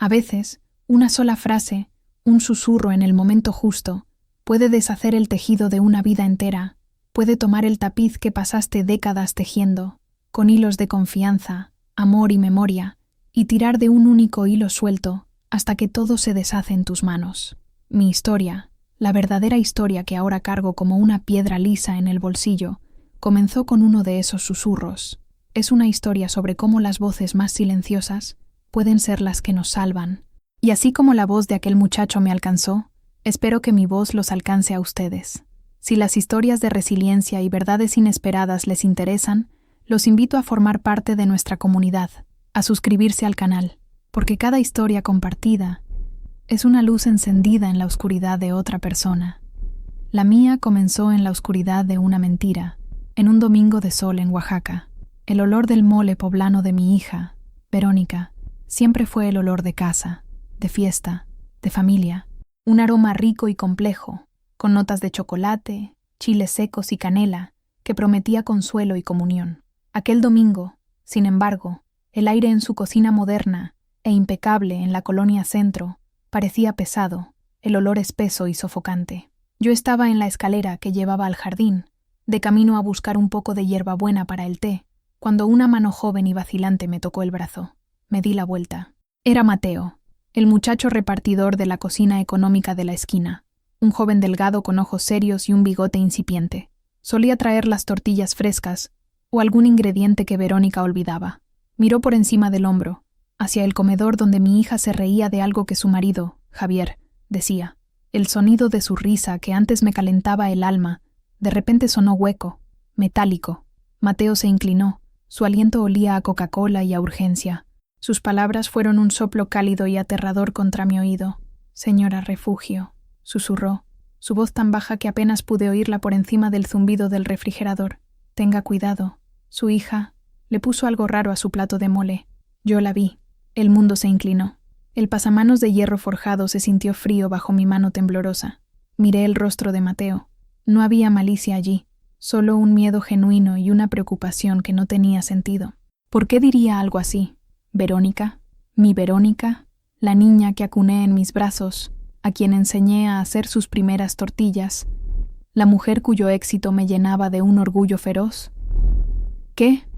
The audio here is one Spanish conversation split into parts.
A veces, una sola frase, un susurro en el momento justo, puede deshacer el tejido de una vida entera, puede tomar el tapiz que pasaste décadas tejiendo, con hilos de confianza, amor y memoria, y tirar de un único hilo suelto hasta que todo se deshace en tus manos. Mi historia, la verdadera historia que ahora cargo como una piedra lisa en el bolsillo, comenzó con uno de esos susurros. Es una historia sobre cómo las voces más silenciosas pueden ser las que nos salvan. Y así como la voz de aquel muchacho me alcanzó, espero que mi voz los alcance a ustedes. Si las historias de resiliencia y verdades inesperadas les interesan, los invito a formar parte de nuestra comunidad, a suscribirse al canal, porque cada historia compartida es una luz encendida en la oscuridad de otra persona. La mía comenzó en la oscuridad de una mentira, en un domingo de sol en Oaxaca. El olor del mole poblano de mi hija, Verónica, siempre fue el olor de casa, de fiesta, de familia. Un aroma rico y complejo, con notas de chocolate, chiles secos y canela, que prometía consuelo y comunión. Aquel domingo, sin embargo, el aire en su cocina moderna e impecable en la colonia Centro parecía pesado, el olor espeso y sofocante. Yo estaba en la escalera que llevaba al jardín, de camino a buscar un poco de hierbabuena para el té, cuando una mano joven y vacilante me tocó el brazo. Me di la vuelta. Era Mateo, el muchacho repartidor de la cocina económica de la esquina, un joven delgado con ojos serios y un bigote incipiente. Solía traer las tortillas frescas o algún ingrediente que Verónica olvidaba. Miró por encima del hombro, hacia el comedor donde mi hija se reía de algo que su marido, Javier, decía. El sonido de su risa, que antes me calentaba el alma, de repente sonó hueco, metálico. Mateo se inclinó. Su aliento olía a Coca-Cola y a urgencia. Sus palabras fueron un soplo cálido y aterrador contra mi oído. «Señora Refugio», susurró, su voz tan baja que apenas pude oírla por encima del zumbido del refrigerador. «Tenga cuidado. Su hija le puso algo raro a su plato de mole». Yo la vi. El mundo se inclinó. El pasamanos de hierro forjado se sintió frío bajo mi mano temblorosa. Miré el rostro de Mateo. No había malicia allí, solo un miedo genuino y una preocupación que no tenía sentido. ¿Por qué diría algo así? ¿Verónica? ¿Mi Verónica? La niña que acuné en mis brazos, a quien enseñé a hacer sus primeras tortillas. La mujer cuyo éxito me llenaba de un orgullo feroz. ¿Qué?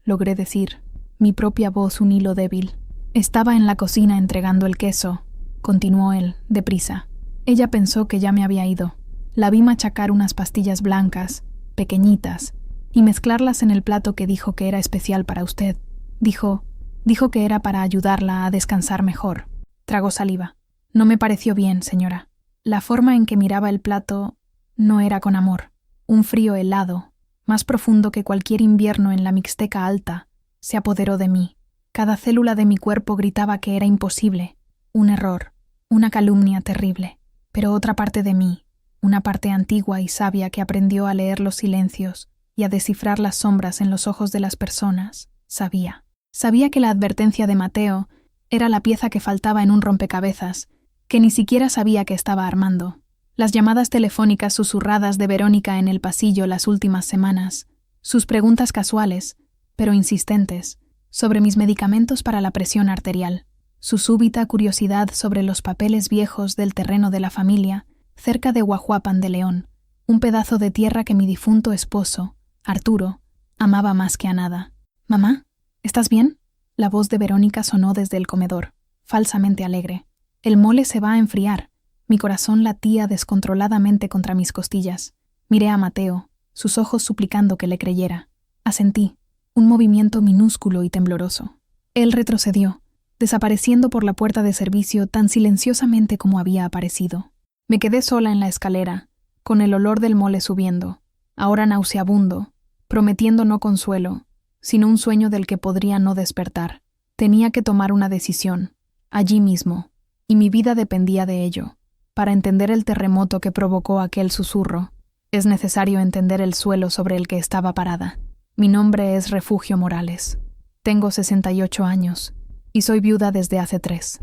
Logré decir, mi propia voz un hilo débil. Estaba en la cocina entregando el queso, continuó él, deprisa. Ella pensó que ya me había ido. La vi machacar unas pastillas blancas, pequeñitas, y mezclarlas en el plato que dijo que era especial para usted. Dijo que era para ayudarla a descansar mejor. Tragó saliva. No me pareció bien, señora. La forma en que miraba el plato no era con amor. Un frío helado, más profundo que cualquier invierno en la Mixteca Alta, se apoderó de mí. Cada célula de mi cuerpo gritaba que era imposible, un error, una calumnia terrible. Pero otra parte de mí, una parte antigua y sabia que aprendió a leer los silencios y a descifrar las sombras en los ojos de las personas, sabía. Sabía que la advertencia de Mateo era la pieza que faltaba en un rompecabezas, que ni siquiera sabía que estaba armando. Las llamadas telefónicas susurradas de Verónica en el pasillo las últimas semanas, sus preguntas casuales, pero insistentes, sobre mis medicamentos para la presión arterial, su súbita curiosidad sobre los papeles viejos del terreno de la familia, cerca de Huajuapan de León, un pedazo de tierra que mi difunto esposo, Arturo, amaba más que a nada. «¿Mamá? ¿Estás bien?» La voz de Verónica sonó desde el comedor, falsamente alegre. «El mole se va a enfriar». Mi corazón latía descontroladamente contra mis costillas. Miré a Mateo, sus ojos suplicando que le creyera. Asentí, un movimiento minúsculo y tembloroso. Él retrocedió, desapareciendo por la puerta de servicio tan silenciosamente como había aparecido. Me quedé sola en la escalera, con el olor del mole subiendo, ahora nauseabundo, prometiendo no consuelo, sino un sueño del que podría no despertar. Tenía que tomar una decisión, allí mismo, y mi vida dependía de ello. Para entender el terremoto que provocó aquel susurro, es necesario entender el suelo sobre el que estaba parada. Mi nombre es Refugio Morales. Tengo 68 años y soy viuda desde hace 3.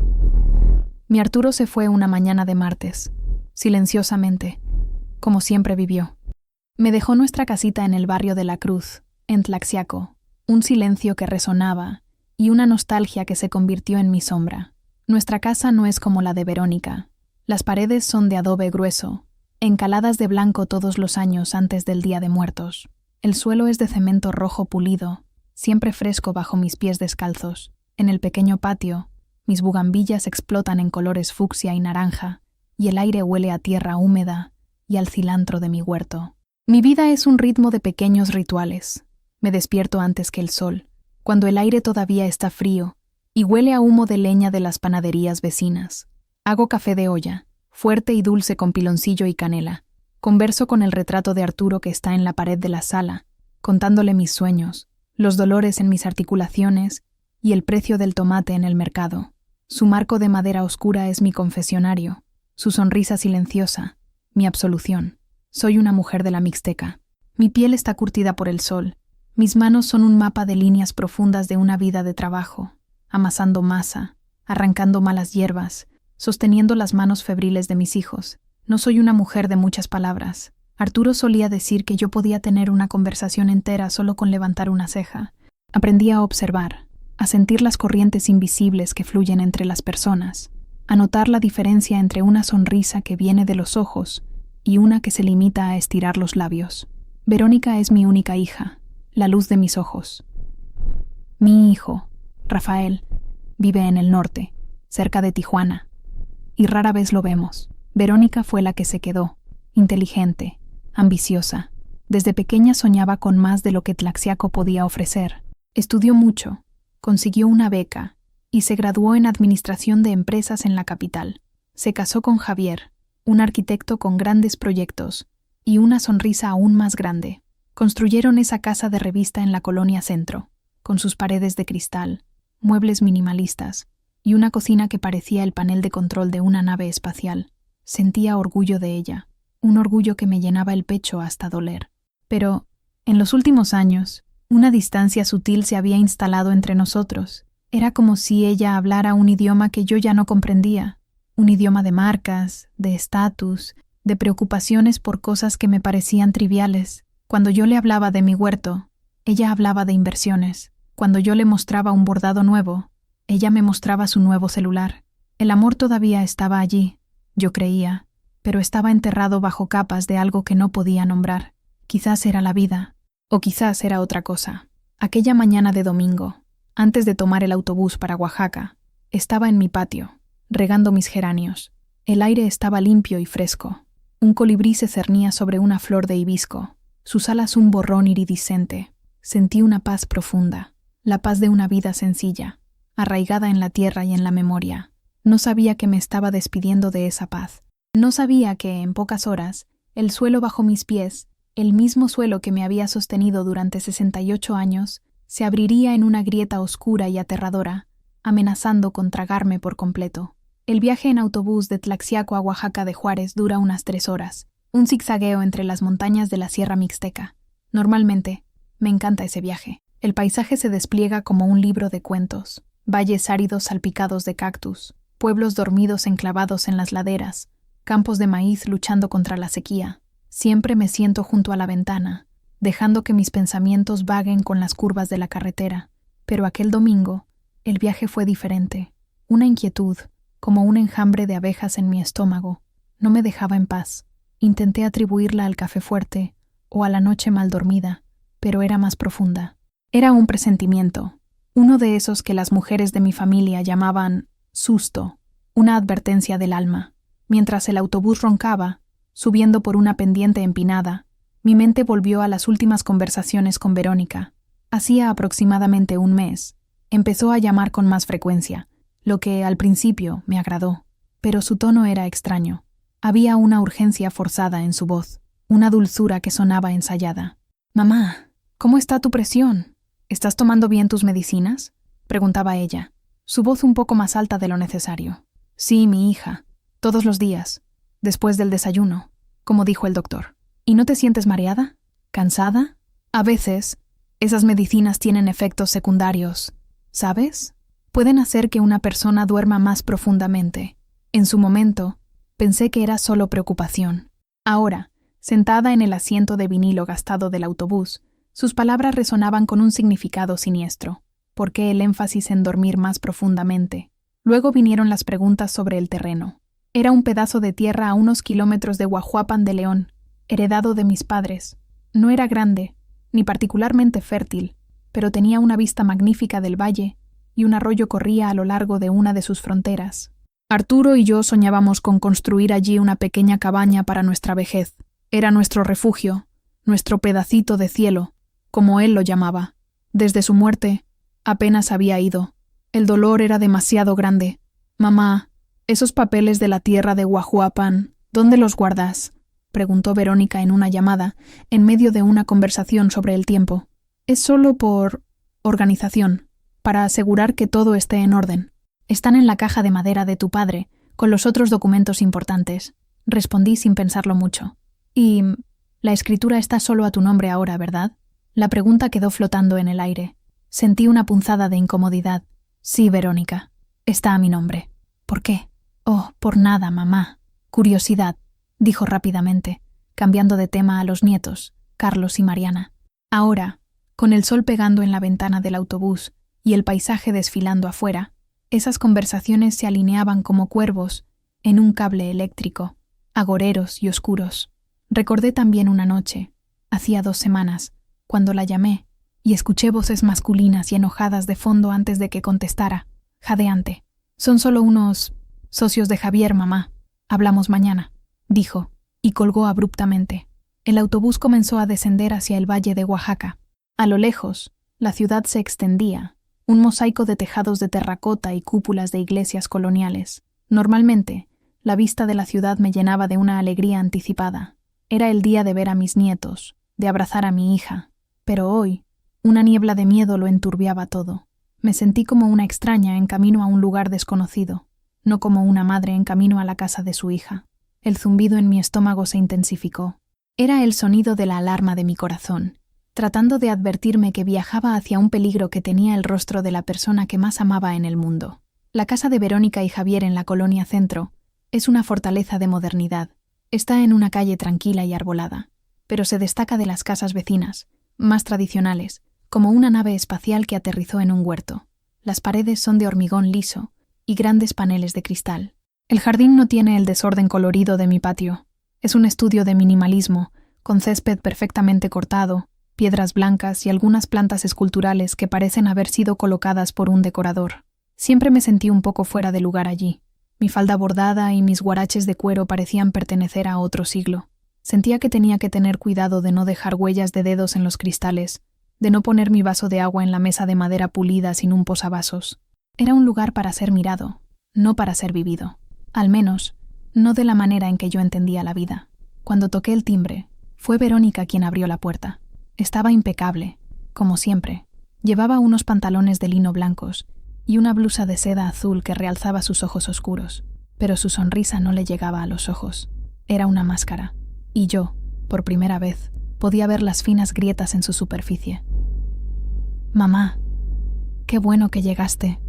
Mi Arturo se fue una mañana de martes, silenciosamente, como siempre vivió. Me dejó nuestra casita en el barrio de La Cruz, en Tlaxiaco, un silencio que resonaba y una nostalgia que se convirtió en mi sombra. Nuestra casa no es como la de Verónica. Las paredes son de adobe grueso, encaladas de blanco todos los años antes del Día de Muertos. El suelo es de cemento rojo pulido, siempre fresco bajo mis pies descalzos. En el pequeño patio, mis bugambillas explotan en colores fucsia y naranja, y el aire huele a tierra húmeda y al cilantro de mi huerto. Mi vida es un ritmo de pequeños rituales. Me despierto antes que el sol, cuando el aire todavía está frío y huele a humo de leña de las panaderías vecinas. Hago café de olla, fuerte y dulce con piloncillo y canela. Converso con el retrato de Arturo que está en la pared de la sala, contándole mis sueños, los dolores en mis articulaciones y el precio del tomate en el mercado. Su marco de madera oscura es mi confesionario, su sonrisa silenciosa, mi absolución. Soy una mujer de la Mixteca. Mi piel está curtida por el sol. Mis manos son un mapa de líneas profundas de una vida de trabajo, amasando masa, arrancando malas hierbas, sosteniendo las manos febriles de mis hijos. No soy una mujer de muchas palabras. Arturo solía decir que yo podía tener una conversación entera solo con levantar una ceja. Aprendí a observar, a sentir las corrientes invisibles que fluyen entre las personas, a notar la diferencia entre una sonrisa que viene de los ojos y una que se limita a estirar los labios. Verónica es mi única hija, la luz de mis ojos. Mi hijo, Rafael, vive en el norte, cerca de Tijuana, y rara vez lo vemos. Verónica fue la que se quedó, inteligente, ambiciosa. Desde pequeña soñaba con más de lo que Tlaxiaco podía ofrecer. Estudió mucho, consiguió una beca y se graduó en Administración de Empresas en la capital. Se casó con Javier, un arquitecto con grandes proyectos y una sonrisa aún más grande. Construyeron esa casa de revista en la Colonia Centro, con sus paredes de cristal, muebles minimalistas y una cocina que parecía el panel de control de una nave espacial. Sentía orgullo de ella, un orgullo que me llenaba el pecho hasta doler. Pero, en los últimos años, una distancia sutil se había instalado entre nosotros. Era como si ella hablara un idioma que yo ya no comprendía. Un idioma de marcas, de estatus, de preocupaciones por cosas que me parecían triviales. Cuando yo le hablaba de mi huerto, ella hablaba de inversiones. Cuando yo le mostraba un bordado nuevo, ella me mostraba su nuevo celular. El amor todavía estaba allí, yo creía, pero estaba enterrado bajo capas de algo que no podía nombrar. Quizás era la vida, o quizás era otra cosa. Aquella mañana de domingo, antes de tomar el autobús para Oaxaca, estaba en mi patio, regando mis geranios. El aire estaba limpio y fresco. Un colibrí se cernía sobre una flor de hibisco, sus alas un borrón iridiscente. Sentí una paz profunda, la paz de una vida sencilla, arraigada en la tierra y en la memoria. No sabía que me estaba despidiendo de esa paz. No sabía que, en pocas horas, el suelo bajo mis pies, el mismo suelo que me había sostenido durante 68 años, se abriría en una grieta oscura y aterradora, amenazando con tragarme por completo. El viaje en autobús de Tlaxiaco a Oaxaca de Juárez dura unas 3 horas, un zigzagueo entre las montañas de la Sierra Mixteca. Normalmente, me encanta ese viaje. El paisaje se despliega como un libro de cuentos. Valles áridos salpicados de cactus, pueblos dormidos enclavados en las laderas, campos de maíz luchando contra la sequía. Siempre me siento junto a la ventana, dejando que mis pensamientos vaguen con las curvas de la carretera. Pero aquel domingo, el viaje fue diferente. Una inquietud, como un enjambre de abejas en mi estómago, no me dejaba en paz. Intenté atribuirla al café fuerte o a la noche mal dormida, pero era más profunda. Era un presentimiento, uno de esos que las mujeres de mi familia llamaban susto, una advertencia del alma. Mientras el autobús roncaba, subiendo por una pendiente empinada, mi mente volvió a las últimas conversaciones con Verónica. Hacía aproximadamente un mes, empezó a llamar con más frecuencia, lo que al principio me agradó, pero su tono era extraño. Había una urgencia forzada en su voz, una dulzura que sonaba ensayada. «Mamá, ¿cómo está tu presión? ¿Estás tomando bien tus medicinas?», preguntaba ella, su voz un poco más alta de lo necesario. «Sí, mi hija, todos los días, después del desayuno, como dijo el doctor». «¿Y no te sientes mareada? ¿Cansada?» «A veces, esas medicinas tienen efectos secundarios, ¿sabes? Pueden hacer que una persona duerma más profundamente. En su momento, pensé que era solo preocupación. Ahora, sentada en el asiento de vinilo gastado del autobús, sus palabras resonaban con un significado siniestro. ¿Por qué el énfasis en dormir más profundamente? Luego vinieron las preguntas sobre el terreno. Era un pedazo de tierra a unos kilómetros de Guajuapan de León, heredado de mis padres. No era grande, ni particularmente fértil, pero tenía una vista magnífica del valle y un arroyo corría a lo largo de una de sus fronteras. Arturo y yo soñábamos con construir allí una pequeña cabaña para nuestra vejez. Era nuestro refugio, nuestro pedacito de cielo, como él lo llamaba. Desde su muerte, apenas había ido. El dolor era demasiado grande. Mamá, esos papeles de la tierra de Guajuapan, ¿dónde los guardas?, preguntó Verónica en una llamada, en medio de una conversación sobre el tiempo. Es solo por organización, para asegurar que todo esté en orden. Están en la caja de madera de tu padre, con los otros documentos importantes. Respondí sin pensarlo mucho. Y la escritura está solo a tu nombre ahora, ¿verdad? La pregunta quedó flotando en el aire. Sentí una punzada de incomodidad. Sí, Verónica, está a mi nombre. ¿Por qué? Oh, por nada, mamá. Curiosidad, dijo rápidamente, cambiando de tema a los nietos, Carlos y Mariana. Ahora, con el sol pegando en la ventana del autobús y el paisaje desfilando afuera, esas conversaciones se alineaban como cuervos en un cable eléctrico, agoreros y oscuros. Recordé también una noche, hacía 2 semanas, cuando la llamé y escuché voces masculinas y enojadas de fondo antes de que contestara, jadeante. Son solo unos socios de Javier, mamá. Hablamos mañana, dijo, y colgó abruptamente. El autobús comenzó a descender hacia el valle de Oaxaca. A lo lejos, la ciudad se extendía, un mosaico de tejados de terracota y cúpulas de iglesias coloniales. Normalmente, la vista de la ciudad me llenaba de una alegría anticipada. Era el día de ver a mis nietos, de abrazar a mi hija. Pero hoy, una niebla de miedo lo enturbiaba todo. Me sentí como una extraña en camino a un lugar desconocido, no como una madre en camino a la casa de su hija. El zumbido en mi estómago se intensificó. Era el sonido de la alarma de mi corazón, tratando de advertirme que viajaba hacia un peligro que tenía el rostro de la persona que más amaba en el mundo. La casa de Verónica y Javier en la colonia Centro es una fortaleza de modernidad. Está en una calle tranquila y arbolada, pero se destaca de las casas vecinas, más tradicionales, como una nave espacial que aterrizó en un huerto. Las paredes son de hormigón liso y grandes paneles de cristal. El jardín no tiene el desorden colorido de mi patio. Es un estudio de minimalismo, con césped perfectamente cortado, piedras blancas y algunas plantas esculturales que parecen haber sido colocadas por un decorador. Siempre me sentí un poco fuera de lugar allí. Mi falda bordada y mis guaraches de cuero parecían pertenecer a otro siglo. Sentía que tenía que tener cuidado de no dejar huellas de dedos en los cristales, de no poner mi vaso de agua en la mesa de madera pulida sin un posavasos. Era un lugar para ser mirado, no para ser vivido. Al menos, no de la manera en que yo entendía la vida. Cuando toqué el timbre, fue Verónica quien abrió la puerta. Estaba impecable, como siempre. Llevaba unos pantalones de lino blancos y una blusa de seda azul que realzaba sus ojos oscuros, pero su sonrisa no le llegaba a los ojos. Era una máscara, y yo, por primera vez, podía ver las finas grietas en su superficie. «Mamá, qué bueno que llegaste»,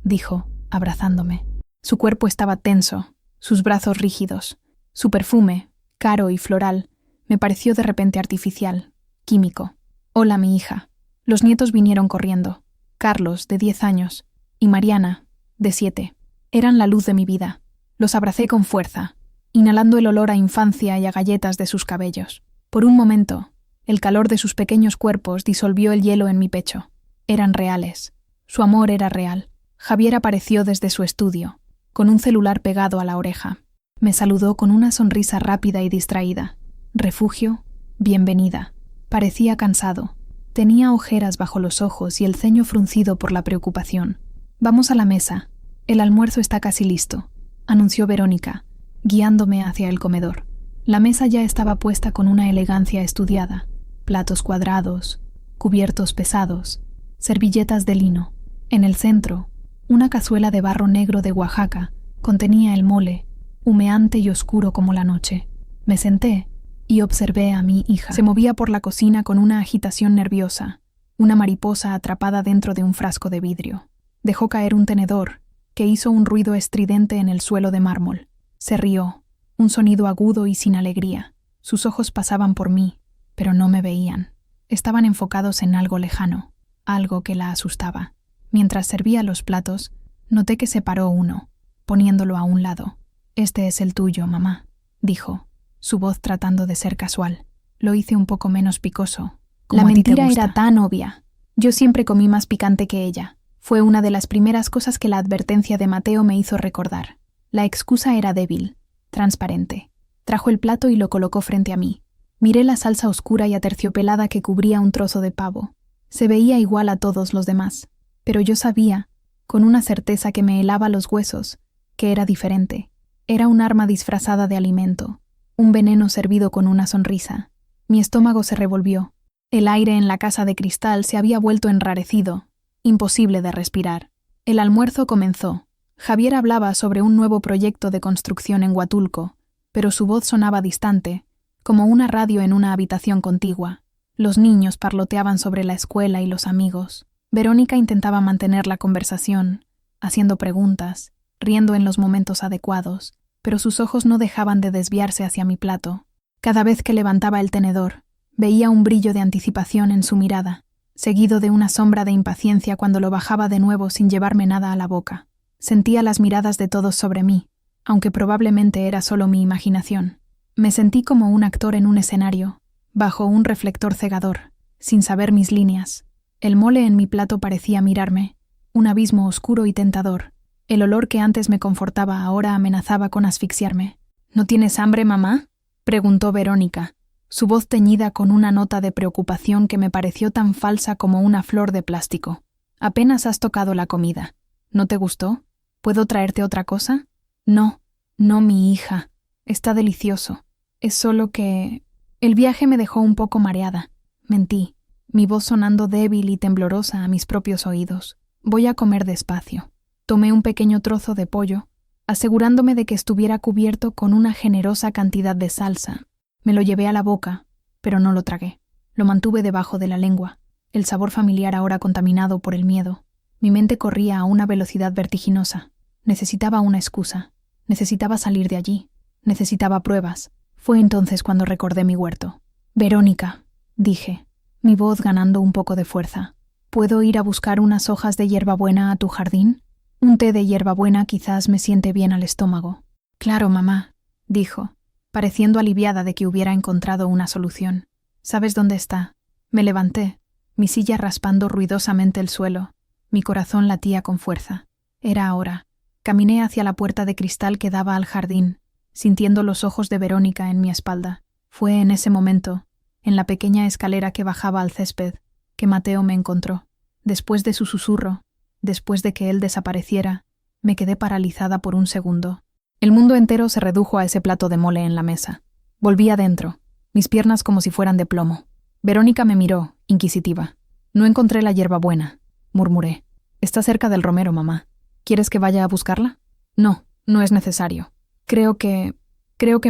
dijo, abrazándome. Su cuerpo estaba tenso, sus brazos rígidos. Su perfume, caro y floral, me pareció de repente artificial, químico. «Hola, mi hija». Los nietos vinieron corriendo. Carlos, de 10 años, y Mariana, de 7. Eran la luz de mi vida. Los abracé con fuerza, inhalando el olor a infancia y a galletas de sus cabellos. Por un momento, el calor de sus pequeños cuerpos disolvió el hielo en mi pecho. Eran reales. Su amor era real. Javier apareció desde su estudio, con un celular pegado a la oreja. Me saludó con una sonrisa rápida y distraída. «Refugio, bienvenida». Parecía cansado. Tenía ojeras bajo los ojos y el ceño fruncido por la preocupación. «Vamos a la mesa. El almuerzo está casi listo», anunció Verónica, guiándome hacia el comedor. La mesa ya estaba puesta con una elegancia estudiada. Platos cuadrados, cubiertos pesados, servilletas de lino. En el centro, una cazuela de barro negro de Oaxaca contenía el mole, humeante y oscuro como la noche. Me senté y observé a mi hija. Se movía por la cocina con una agitación nerviosa, una mariposa atrapada dentro de un frasco de vidrio. Dejó caer un tenedor, que hizo un ruido estridente en el suelo de mármol. Se rió, un sonido agudo y sin alegría. Sus ojos pasaban por mí, pero no me veían. Estaban enfocados en algo lejano, algo que la asustaba. Mientras servía los platos, Noté que separó uno, poniéndolo a un lado. «Este es el tuyo, mamá», dijo, su voz tratando de ser casual. Lo hice un poco menos picoso. La mentira era tan obvia. Yo siempre comí más picante que ella. Fue una de las primeras cosas que la advertencia de Mateo me hizo recordar. La excusa era débil, transparente. Trajo el plato y lo colocó frente a mí. Miré la salsa oscura y aterciopelada que cubría un trozo de pavo. Se veía igual a todos los demás, pero yo sabía, con una certeza que me helaba los huesos, que era diferente. Era un arma disfrazada de alimento, un veneno servido con una sonrisa. Mi estómago se revolvió. El aire en la casa de cristal se había vuelto enrarecido, imposible de respirar. El almuerzo comenzó. Javier hablaba sobre un nuevo proyecto de construcción en Huatulco, pero su voz sonaba distante, como una radio en una habitación contigua. Los niños parloteaban sobre la escuela y los amigos. Verónica intentaba mantener la conversación, haciendo preguntas, riendo en los momentos adecuados, pero sus ojos no dejaban de desviarse hacia mi plato. Cada vez que levantaba el tenedor, veía un brillo de anticipación en su mirada, seguido de una sombra de impaciencia cuando lo bajaba de nuevo sin llevarme nada a la boca. Sentía las miradas de todos sobre mí, aunque probablemente era solo mi imaginación. Me sentí como un actor en un escenario, bajo un reflector cegador, sin saber mis líneas. El mole en mi plato parecía mirarme, un abismo oscuro y tentador. El olor que antes me confortaba ahora amenazaba con asfixiarme. «¿No tienes hambre, mamá?», preguntó Verónica, su voz teñida con una nota de preocupación que me pareció tan falsa como una flor de plástico. «Apenas has tocado la comida. ¿No te gustó? ¿Puedo traerte otra cosa?» «No, mi hija. Está delicioso. Es solo que...» El viaje me dejó un poco mareada. Mentí, mi voz sonando débil y temblorosa a mis propios oídos. «Voy a comer despacio». Tomé un pequeño trozo de pollo, asegurándome de que estuviera cubierto con una generosa cantidad de salsa. Me lo llevé a la boca, pero no lo tragué. Lo mantuve debajo de la lengua, el sabor familiar ahora contaminado por el miedo. Mi mente corría a una velocidad vertiginosa. Necesitaba una excusa. Necesitaba salir de allí. Necesitaba pruebas. Fue entonces cuando recordé mi huerto. «Verónica», dije, mi voz ganando un poco de fuerza, «¿puedo ir a buscar unas hojas de hierbabuena a tu jardín? Un té de hierbabuena quizás me siente bien al estómago». «Claro, mamá», dijo, pareciendo aliviada de que hubiera encontrado una solución. «¿Sabes dónde está?» Me levanté, mi silla raspando ruidosamente el suelo. Mi corazón latía con fuerza. Era ahora. Caminé hacia la puerta de cristal que daba al jardín, sintiendo los ojos de Verónica en mi espalda. Fue en ese momento, en la pequeña escalera que bajaba al césped, que Mateo me encontró. Después de su susurro, después de que él desapareciera, me quedé paralizada por un segundo. El mundo entero se redujo a ese plato de mole en la mesa. Volví adentro, mis piernas como si fueran de plomo. Verónica me miró, inquisitiva. «No encontré la hierbabuena», murmuré. «Está cerca del romero, mamá. ¿Quieres que vaya a buscarla?» «No, no es necesario. Creo que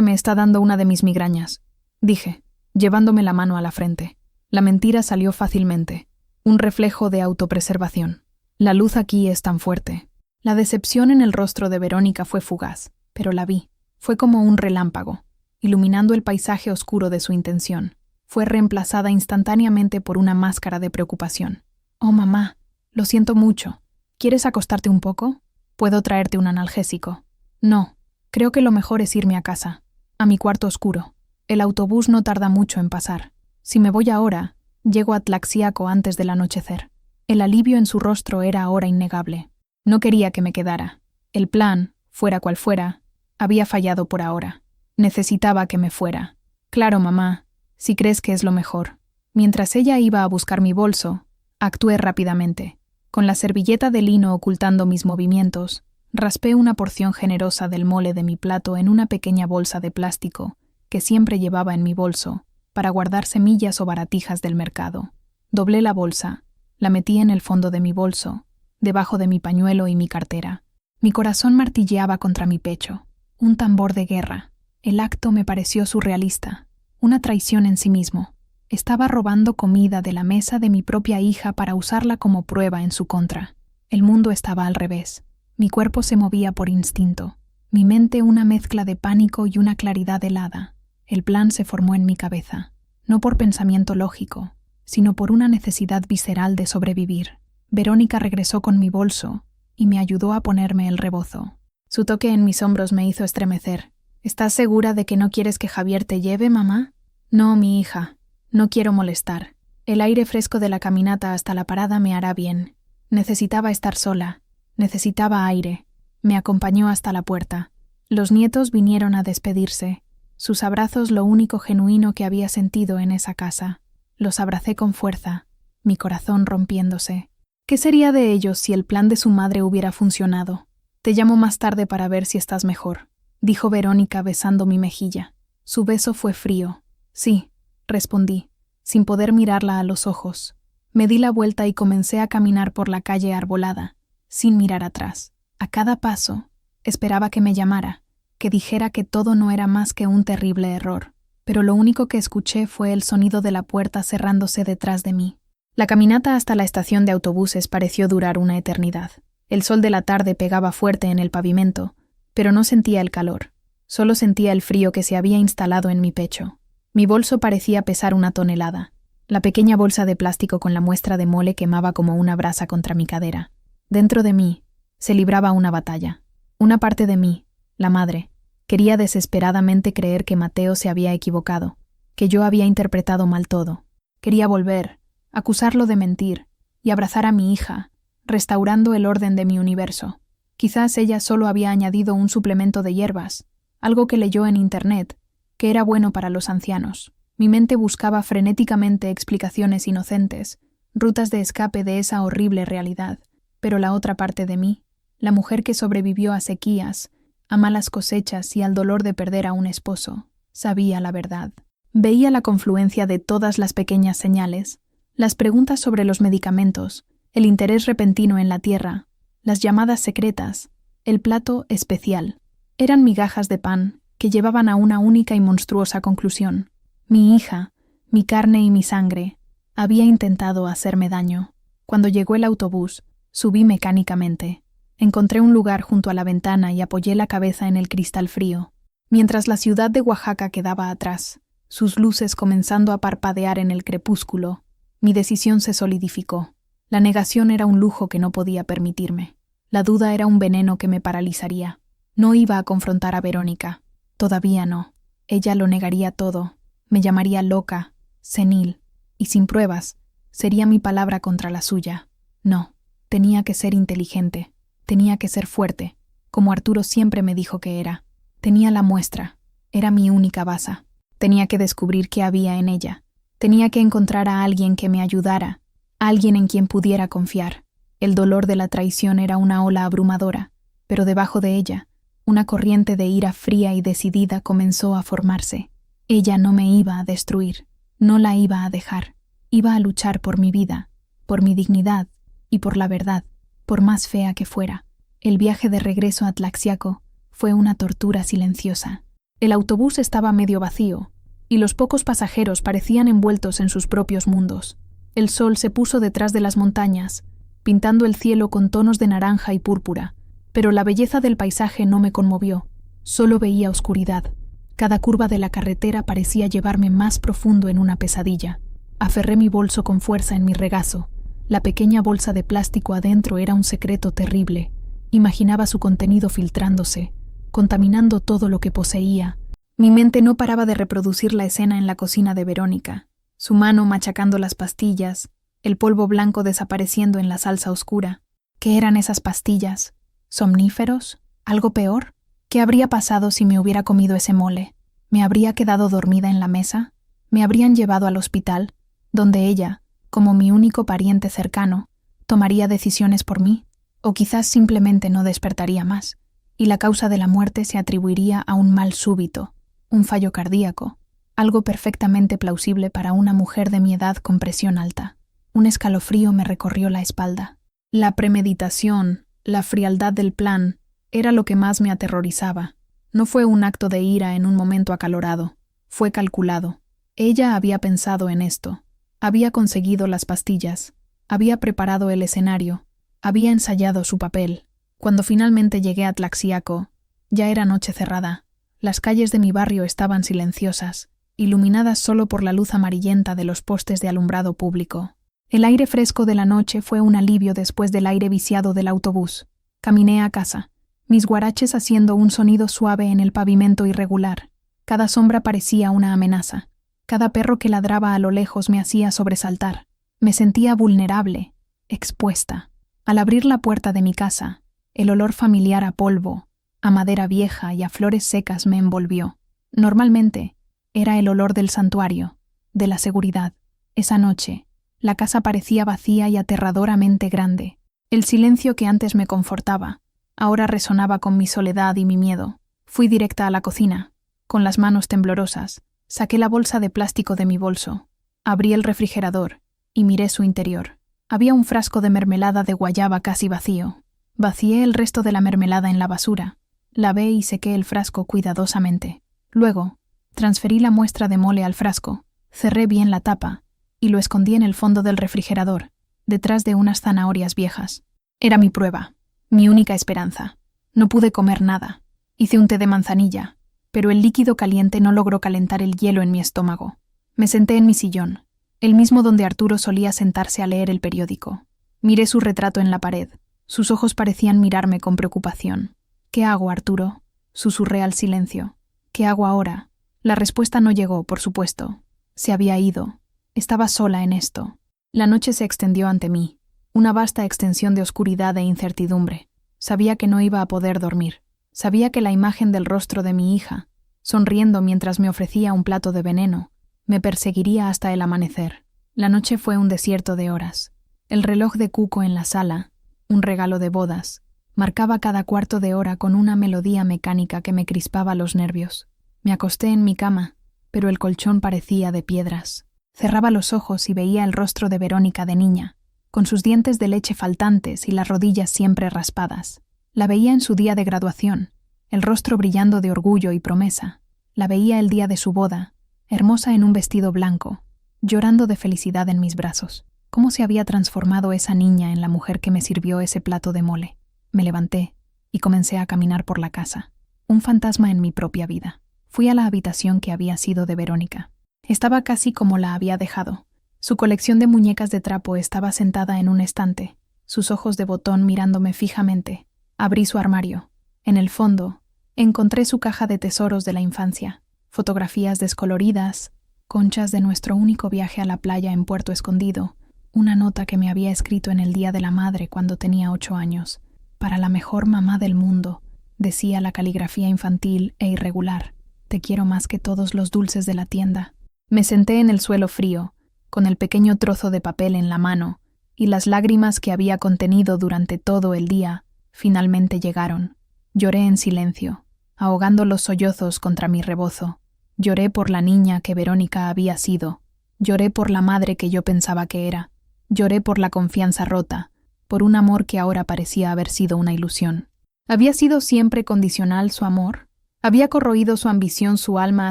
me está dando una de mis migrañas», dije, llevándome la mano a la frente. La mentira salió fácilmente, un reflejo de autopreservación. La luz aquí es tan fuerte. La decepción en el rostro de Verónica fue fugaz, pero la vi. Fue como un relámpago, iluminando el paisaje oscuro de su intención. Fue reemplazada instantáneamente por una máscara de preocupación. «Oh, mamá, lo siento mucho. ¿Quieres acostarte un poco? Puedo traerte un analgésico». «No, creo que lo mejor es irme a casa, a mi cuarto oscuro. El autobús no tarda mucho en pasar. Si me voy ahora, llego a Tlaxiaco antes del anochecer». El alivio en su rostro era ahora innegable. No quería que me quedara. El plan, fuera cual fuera, había fallado por ahora. Necesitaba que me fuera. «Claro, mamá, si crees que es lo mejor». Mientras ella iba a buscar mi bolso, actué rápidamente. Con la servilleta de lino ocultando mis movimientos, raspé una porción generosa del mole de mi plato en una pequeña bolsa de plástico que siempre llevaba en mi bolso para guardar semillas o baratijas del mercado. Doblé la bolsa, la metí en el fondo de mi bolso, debajo de mi pañuelo y mi cartera. Mi corazón martilleaba contra mi pecho, un tambor de guerra. El acto me pareció surrealista, una traición en sí mismo. Estaba robando comida de la mesa de mi propia hija para usarla como prueba en su contra. El mundo estaba al revés. Mi cuerpo se movía por instinto, mi mente una mezcla de pánico y una claridad helada. El plan se formó en mi cabeza, no por pensamiento lógico, sino por una necesidad visceral de sobrevivir. Verónica regresó con mi bolso, y me ayudó a ponerme el rebozo. Su toque en mis hombros me hizo estremecer. ¿Estás segura de que no quieres que Javier te lleve, mamá? No, mi hija. No quiero molestar. El aire fresco de la caminata hasta la parada me hará bien. Necesitaba estar sola. Necesitaba aire. Me acompañó hasta la puerta. Los nietos vinieron a despedirse. Sus abrazos lo único genuino que había sentido en esa casa. Los abracé con fuerza, mi corazón rompiéndose. ¿Qué sería de ellos si el plan de su madre hubiera funcionado? Te llamo más tarde para ver si estás mejor, dijo Verónica besando mi mejilla. Su beso fue frío. Sí, respondí, sin poder mirarla a los ojos. Me di la vuelta y comencé a caminar por la calle arbolada, sin mirar atrás. A cada paso, esperaba que me llamara, que dijera que todo no era más que un terrible error. Pero lo único que escuché fue el sonido de la puerta cerrándose detrás de mí. La caminata hasta la estación de autobuses pareció durar una eternidad. El sol de la tarde pegaba fuerte en el pavimento, pero no sentía el calor. Solo sentía el frío que se había instalado en mi pecho. Mi bolso parecía pesar 1 tonelada. La pequeña bolsa de plástico con la muestra de mole quemaba como una brasa contra mi cadera. Dentro de mí se libraba una batalla. Una parte de mí, la madre, quería desesperadamente creer que Mateo se había equivocado, que yo había interpretado mal todo. Quería volver, acusarlo de mentir y abrazar a mi hija, restaurando el orden de mi universo. Quizás ella solo había añadido un suplemento de hierbas, algo que leyó en internet, que era bueno para los ancianos. Mi mente buscaba frenéticamente explicaciones inocentes, rutas de escape de esa horrible realidad, pero la otra parte de mí, la mujer que sobrevivió a sequías, a malas cosechas y al dolor de perder a un esposo, sabía la verdad. Veía la confluencia de todas las pequeñas señales, las preguntas sobre los medicamentos, el interés repentino en la tierra, las llamadas secretas, el plato especial. Eran migajas de pan que llevaban a una única y monstruosa conclusión. Mi hija, mi carne y mi sangre, había intentado hacerme daño. Cuando llegó el autobús, subí mecánicamente. Encontré un lugar junto a la ventana y apoyé la cabeza en el cristal frío, mientras la ciudad de Oaxaca quedaba atrás, sus luces comenzando a parpadear en el crepúsculo. Mi decisión se solidificó. La negación era un lujo que no podía permitirme. La duda era un veneno que me paralizaría. No iba a confrontar a Verónica. Todavía no. Ella lo negaría todo. Me llamaría loca, senil, y sin pruebas, sería mi palabra contra la suya. No, tenía que ser inteligente. Tenía que ser fuerte, como Arturo siempre me dijo que era. Tenía la muestra. Era mi única baza. Tenía que descubrir qué había en ella. Tenía que encontrar a alguien que me ayudara, alguien en quien pudiera confiar. El dolor de la traición era una ola abrumadora, pero debajo de ella, una corriente de ira fría y decidida comenzó a formarse. Ella no me iba a destruir, no la iba a dejar. Iba a luchar por mi vida, por mi dignidad y por la verdad. Por más fea que fuera, el viaje de regreso a Tlaxiaco fue una tortura silenciosa. El autobús estaba medio vacío, y los pocos pasajeros parecían envueltos en sus propios mundos. El sol se puso detrás de las montañas, pintando el cielo con tonos de naranja y púrpura, pero la belleza del paisaje no me conmovió, solo veía oscuridad. Cada curva de la carretera parecía llevarme más profundo en una pesadilla. Aferré mi bolso con fuerza en mi regazo. La pequeña bolsa de plástico adentro era un secreto terrible. Imaginaba su contenido filtrándose, contaminando todo lo que poseía. Mi mente no paraba de reproducir la escena en la cocina de Verónica, su mano machacando las pastillas, el polvo blanco desapareciendo en la salsa oscura. ¿Qué eran esas pastillas? ¿Somníferos? ¿Algo peor? ¿Qué habría pasado si me hubiera comido ese mole? ¿Me habría quedado dormida en la mesa? ¿Me habrían llevado al hospital, donde ella, como mi único pariente cercano, tomaría decisiones por mí? O quizás simplemente no despertaría más, y la causa de la muerte se atribuiría a un mal súbito, un fallo cardíaco, algo perfectamente plausible para una mujer de mi edad con presión alta. Un escalofrío me recorrió la espalda. La premeditación, la frialdad del plan, era lo que más me aterrorizaba. No fue un acto de ira en un momento acalorado, fue calculado. Ella había pensado en esto. Había conseguido las pastillas, había preparado el escenario, había ensayado su papel. Cuando finalmente llegué a Tlaxiaco, ya era noche cerrada. Las calles de mi barrio estaban silenciosas, iluminadas solo por la luz amarillenta de los postes de alumbrado público. El aire fresco de la noche fue un alivio después del aire viciado del autobús. Caminé a casa, mis guaraches haciendo un sonido suave en el pavimento irregular. Cada sombra parecía una amenaza. Cada perro que ladraba a lo lejos me hacía sobresaltar. Me sentía vulnerable, expuesta. Al abrir la puerta de mi casa, el olor familiar a polvo, a madera vieja y a flores secas me envolvió. Normalmente, era el olor del santuario, de la seguridad. Esa noche, la casa parecía vacía y aterradoramente grande. El silencio que antes me confortaba, ahora resonaba con mi soledad y mi miedo. Fui directa a la cocina. Con las manos temblorosas, saqué la bolsa de plástico de mi bolso, abrí el refrigerador y miré su interior. Había un frasco de mermelada de guayaba casi vacío. Vacié el resto de la mermelada en la basura, lavé y sequé el frasco cuidadosamente. Luego, transferí la muestra de mole al frasco, cerré bien la tapa y lo escondí en el fondo del refrigerador, detrás de unas zanahorias viejas. Era mi prueba, mi única esperanza. No pude comer nada. Hice un té de manzanilla, pero el líquido caliente no logró calentar el hielo en mi estómago. Me senté en mi sillón, el mismo donde Arturo solía sentarse a leer el periódico. Miré su retrato en la pared. Sus ojos parecían mirarme con preocupación. «¿Qué hago, Arturo?», susurré al silencio. «¿Qué hago ahora?». La respuesta no llegó, por supuesto. Se había ido. Estaba sola en esto. La noche se extendió ante mí, una vasta extensión de oscuridad e incertidumbre. Sabía que no iba a poder dormir. Sabía que la imagen del rostro de mi hija, sonriendo mientras me ofrecía un plato de veneno, me perseguiría hasta el amanecer. La noche fue un desierto de horas. El reloj de Cuco en la sala, un regalo de bodas, marcaba cada cuarto de hora con una melodía mecánica que me crispaba los nervios. Me acosté en mi cama, pero el colchón parecía de piedras. Cerraba los ojos y veía el rostro de Verónica de niña, con sus dientes de leche faltantes y las rodillas siempre raspadas. La veía en su día de graduación, el rostro brillando de orgullo y promesa. La veía el día de su boda, hermosa en un vestido blanco, llorando de felicidad en mis brazos. ¿Cómo se había transformado esa niña en la mujer que me sirvió ese plato de mole? Me levanté y comencé a caminar por la casa, un fantasma en mi propia vida. Fui a la habitación que había sido de Verónica. Estaba casi como la había dejado. Su colección de muñecas de trapo estaba sentada en un estante, sus ojos de botón mirándome fijamente. Abrí su armario. En el fondo, encontré su caja de tesoros de la infancia, fotografías descoloridas, conchas de nuestro único viaje a la playa en Puerto Escondido, una nota que me había escrito en el Día de la Madre cuando tenía 8 años. «Para la mejor mamá del mundo», decía la caligrafía infantil e irregular. «Te quiero más que todos los dulces de la tienda». Me senté en el suelo frío, con el pequeño trozo de papel en la mano, y las lágrimas que había contenido durante todo el día finalmente llegaron. Lloré en silencio, ahogando los sollozos contra mi rebozo. Lloré por la niña que Verónica había sido. Lloré por la madre que yo pensaba que era. Lloré por la confianza rota, por un amor que ahora parecía haber sido una ilusión. ¿Había sido siempre condicional su amor? ¿Había corroído su ambición su alma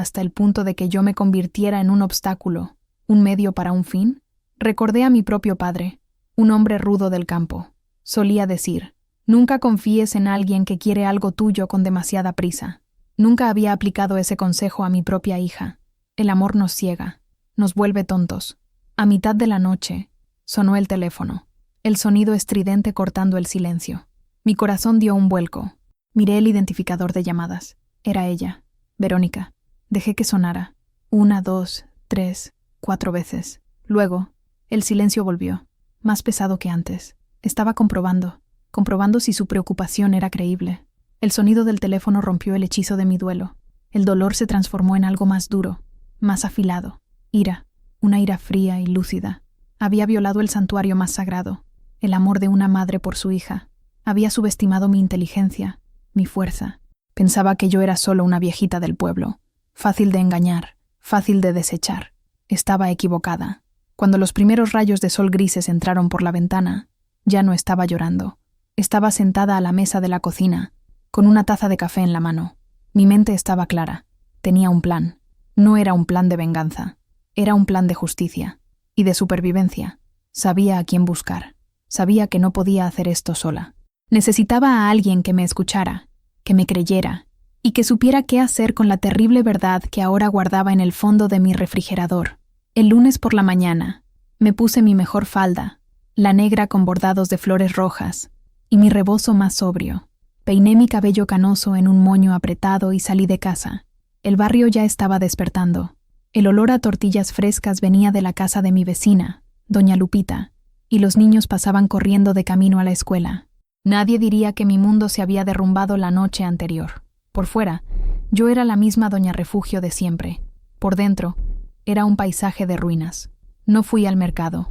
hasta el punto de que yo me convirtiera en un obstáculo, un medio para un fin? Recordé a mi propio padre, un hombre rudo del campo. Solía decir: «Nunca confíes en alguien que quiere algo tuyo con demasiada prisa». Nunca había aplicado ese consejo a mi propia hija. El amor nos ciega, nos vuelve tontos. A mitad de la noche, sonó el teléfono, el sonido estridente cortando el silencio. Mi corazón dio un vuelco. Miré el identificador de llamadas. Era ella, Verónica. Dejé que sonara. 1, 2, 3, 4 veces. Luego, el silencio volvió, más pesado que antes. Estaba comprobando si su preocupación era creíble. El sonido del teléfono rompió el hechizo de mi duelo. El dolor se transformó en algo más duro, más afilado. Ira, una ira fría y lúcida. Había violado el santuario más sagrado, el amor de una madre por su hija. Había subestimado mi inteligencia, mi fuerza. Pensaba que yo era solo una viejita del pueblo, fácil de engañar, fácil de desechar. Estaba equivocada. Cuando los primeros rayos de sol grises entraron por la ventana, ya no estaba llorando. Estaba sentada a la mesa de la cocina, con una taza de café en la mano. Mi mente estaba clara. Tenía un plan. No era un plan de venganza. Era un plan de justicia y de supervivencia. Sabía a quién buscar. Sabía que no podía hacer esto sola. Necesitaba a alguien que me escuchara, que me creyera y que supiera qué hacer con la terrible verdad que ahora guardaba en el fondo de mi refrigerador. El lunes por la mañana, me puse mi mejor falda, la negra con bordados de flores rojas, y mi rebozo más sobrio. Peiné mi cabello canoso en un moño apretado y salí de casa. El barrio ya estaba despertando. El olor a tortillas frescas venía de la casa de mi vecina, doña Lupita, y los niños pasaban corriendo de camino a la escuela. Nadie diría que mi mundo se había derrumbado la noche anterior. Por fuera, yo era la misma doña Refugio de siempre. Por dentro, era un paisaje de ruinas. No fui al mercado.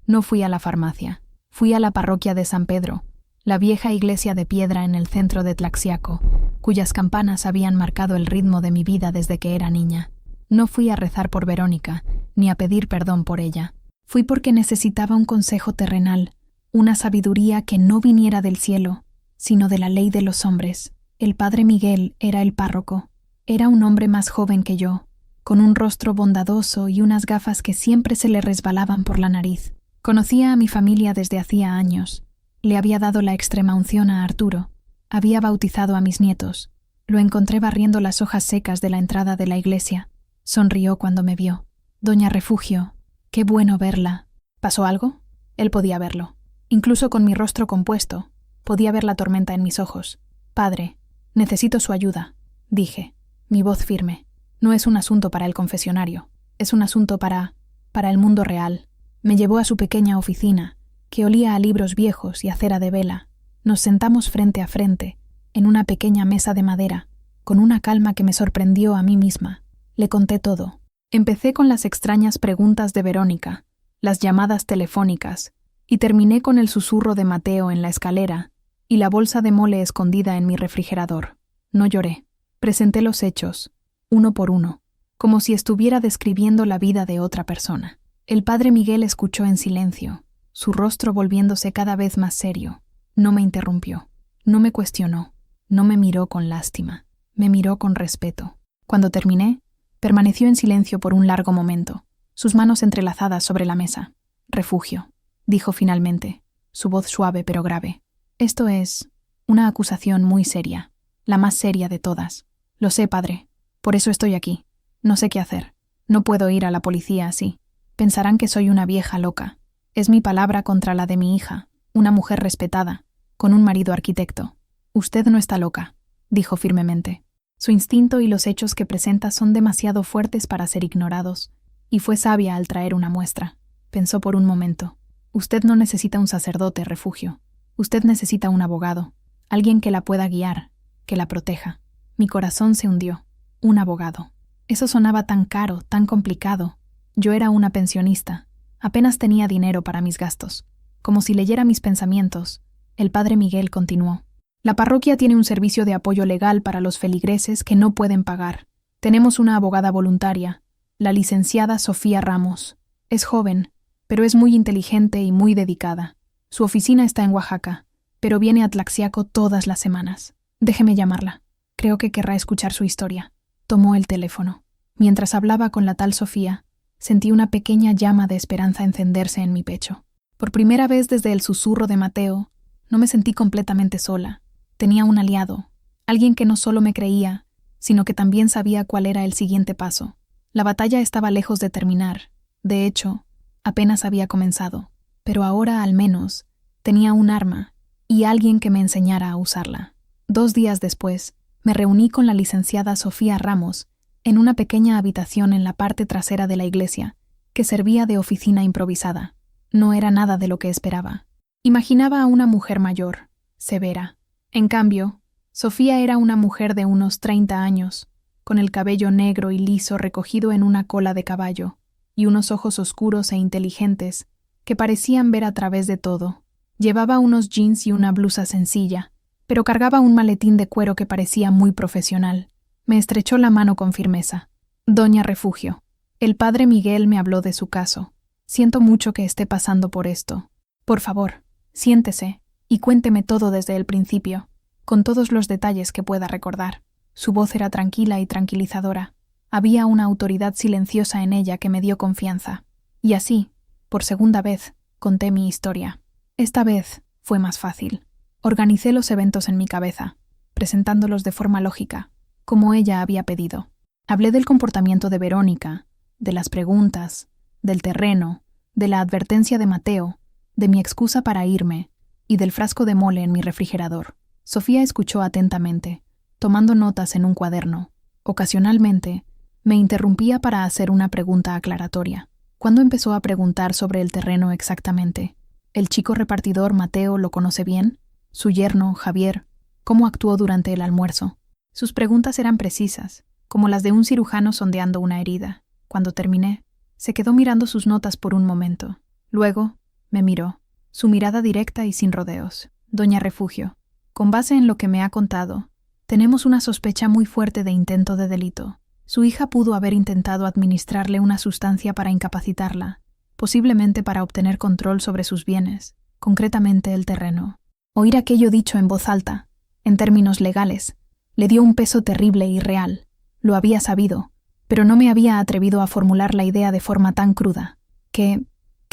No fui a la farmacia. Fui a la parroquia de San Pedro, la vieja iglesia de piedra en el centro de Tlaxiaco, cuyas campanas habían marcado el ritmo de mi vida desde que era niña. No fui a rezar por Verónica, ni a pedir perdón por ella. Fui porque necesitaba un consejo terrenal, una sabiduría que no viniera del cielo, sino de la ley de los hombres. El padre Miguel era el párroco. Era un hombre más joven que yo, con un rostro bondadoso y unas gafas que siempre se le resbalaban por la nariz. Conocía a mi familia desde hacía años. Le había dado la extrema unción a Arturo. Había bautizado a mis nietos. Lo encontré barriendo las hojas secas de la entrada de la iglesia. Sonrió cuando me vio. Doña Refugio, qué bueno verla. ¿Pasó algo? Él podía verlo. Incluso con mi rostro compuesto, podía ver la tormenta en mis ojos. Padre, necesito su ayuda, dije, mi voz firme. No es un asunto para el confesionario. Es un asunto para el mundo real. Me llevó a su pequeña oficina, que olía a libros viejos y a cera de vela. Nos sentamos frente a frente, en una pequeña mesa de madera, con una calma que me sorprendió a mí misma. Le conté todo. Empecé con las extrañas preguntas de Verónica, las llamadas telefónicas, y terminé con el susurro de Mateo en la escalera y la bolsa de mole escondida en mi refrigerador. No lloré. Presenté los hechos, uno por uno, como si estuviera describiendo la vida de otra persona. El padre Miguel escuchó en silencio, su rostro volviéndose cada vez más serio. No me interrumpió, no me cuestionó, no me miró con lástima, me miró con respeto. Cuando terminé, permaneció en silencio por un largo momento, sus manos entrelazadas sobre la mesa. Refugio, dijo finalmente, su voz suave pero grave. Esto es una acusación muy seria, la más seria de todas. Lo sé, padre, por eso estoy aquí. No sé qué hacer. No puedo ir a la policía así. Pensarán que soy una vieja loca. Es mi palabra contra la de mi hija, una mujer respetada, con un marido arquitecto. Usted no está loca, dijo firmemente. Su instinto y los hechos que presenta son demasiado fuertes para ser ignorados, y fue sabia al traer una muestra. Pensó por un momento. Usted no necesita un sacerdote, Refugio. Usted necesita un abogado, alguien que la pueda guiar, que la proteja. Mi corazón se hundió. Un abogado. Eso sonaba tan caro, tan complicado. Yo era una pensionista. Apenas tenía dinero para mis gastos. Como si leyera mis pensamientos, el padre Miguel continuó. La parroquia tiene un servicio de apoyo legal para los feligreses que no pueden pagar. Tenemos una abogada voluntaria, la licenciada Sofía Ramos. Es joven, pero es muy inteligente y muy dedicada. Su oficina está en Oaxaca, pero viene a Tlaxiaco todas las semanas. Déjeme llamarla. Creo que querrá escuchar su historia. Tomó el teléfono. Mientras hablaba con la tal Sofía, sentí una pequeña llama de esperanza encenderse en mi pecho. Por primera vez desde el susurro de Mateo, no me sentí completamente sola. Tenía un aliado, alguien que no solo me creía, sino que también sabía cuál era el siguiente paso. La batalla estaba lejos de terminar. De hecho, apenas había comenzado. Pero ahora, al menos, tenía un arma y alguien que me enseñara a usarla. 2 días después, me reuní con la licenciada Sofía Ramos en una pequeña habitación en la parte trasera de la iglesia, que servía de oficina improvisada. No era nada de lo que esperaba. Imaginaba a una mujer mayor, severa. En cambio, Sofía era una mujer de unos 30 años, con el cabello negro y liso recogido en una cola de caballo, y unos ojos oscuros e inteligentes que parecían ver a través de todo. Llevaba unos jeans y una blusa sencilla, pero cargaba un maletín de cuero que parecía muy profesional. Me estrechó la mano con firmeza. Doña Refugio, el padre Miguel me habló de su caso. Siento mucho que esté pasando por esto. Por favor, siéntese y cuénteme todo desde el principio, con todos los detalles que pueda recordar. Su voz era tranquila y tranquilizadora. Había una autoridad silenciosa en ella que me dio confianza. Y así, por segunda vez, conté mi historia. Esta vez fue más fácil. Organicé los eventos en mi cabeza, presentándolos de forma lógica, como ella había pedido. Hablé del comportamiento de Verónica, de las preguntas, del terreno, de la advertencia de Mateo, de mi excusa para irme y del frasco de mole en mi refrigerador. Sofía escuchó atentamente, tomando notas en un cuaderno. Ocasionalmente, me interrumpía para hacer una pregunta aclaratoria. ¿Cuándo empezó a preguntar sobre el terreno exactamente? ¿El chico repartidor Mateo lo conoce bien? ¿Su yerno, Javier? ¿Cómo actuó durante el almuerzo? Sus preguntas eran precisas, como las de un cirujano sondeando una herida. Cuando terminé, se quedó mirando sus notas por un momento. Luego, me miró, su mirada directa y sin rodeos. Doña Refugio, con base en lo que me ha contado, tenemos una sospecha muy fuerte de intento de delito. Su hija pudo haber intentado administrarle una sustancia para incapacitarla, posiblemente para obtener control sobre sus bienes, concretamente el terreno. Oír aquello dicho en voz alta, en términos legales, le dio un peso terrible y real. Lo había sabido, pero no me había atrevido a formular la idea de forma tan cruda. ¿Qué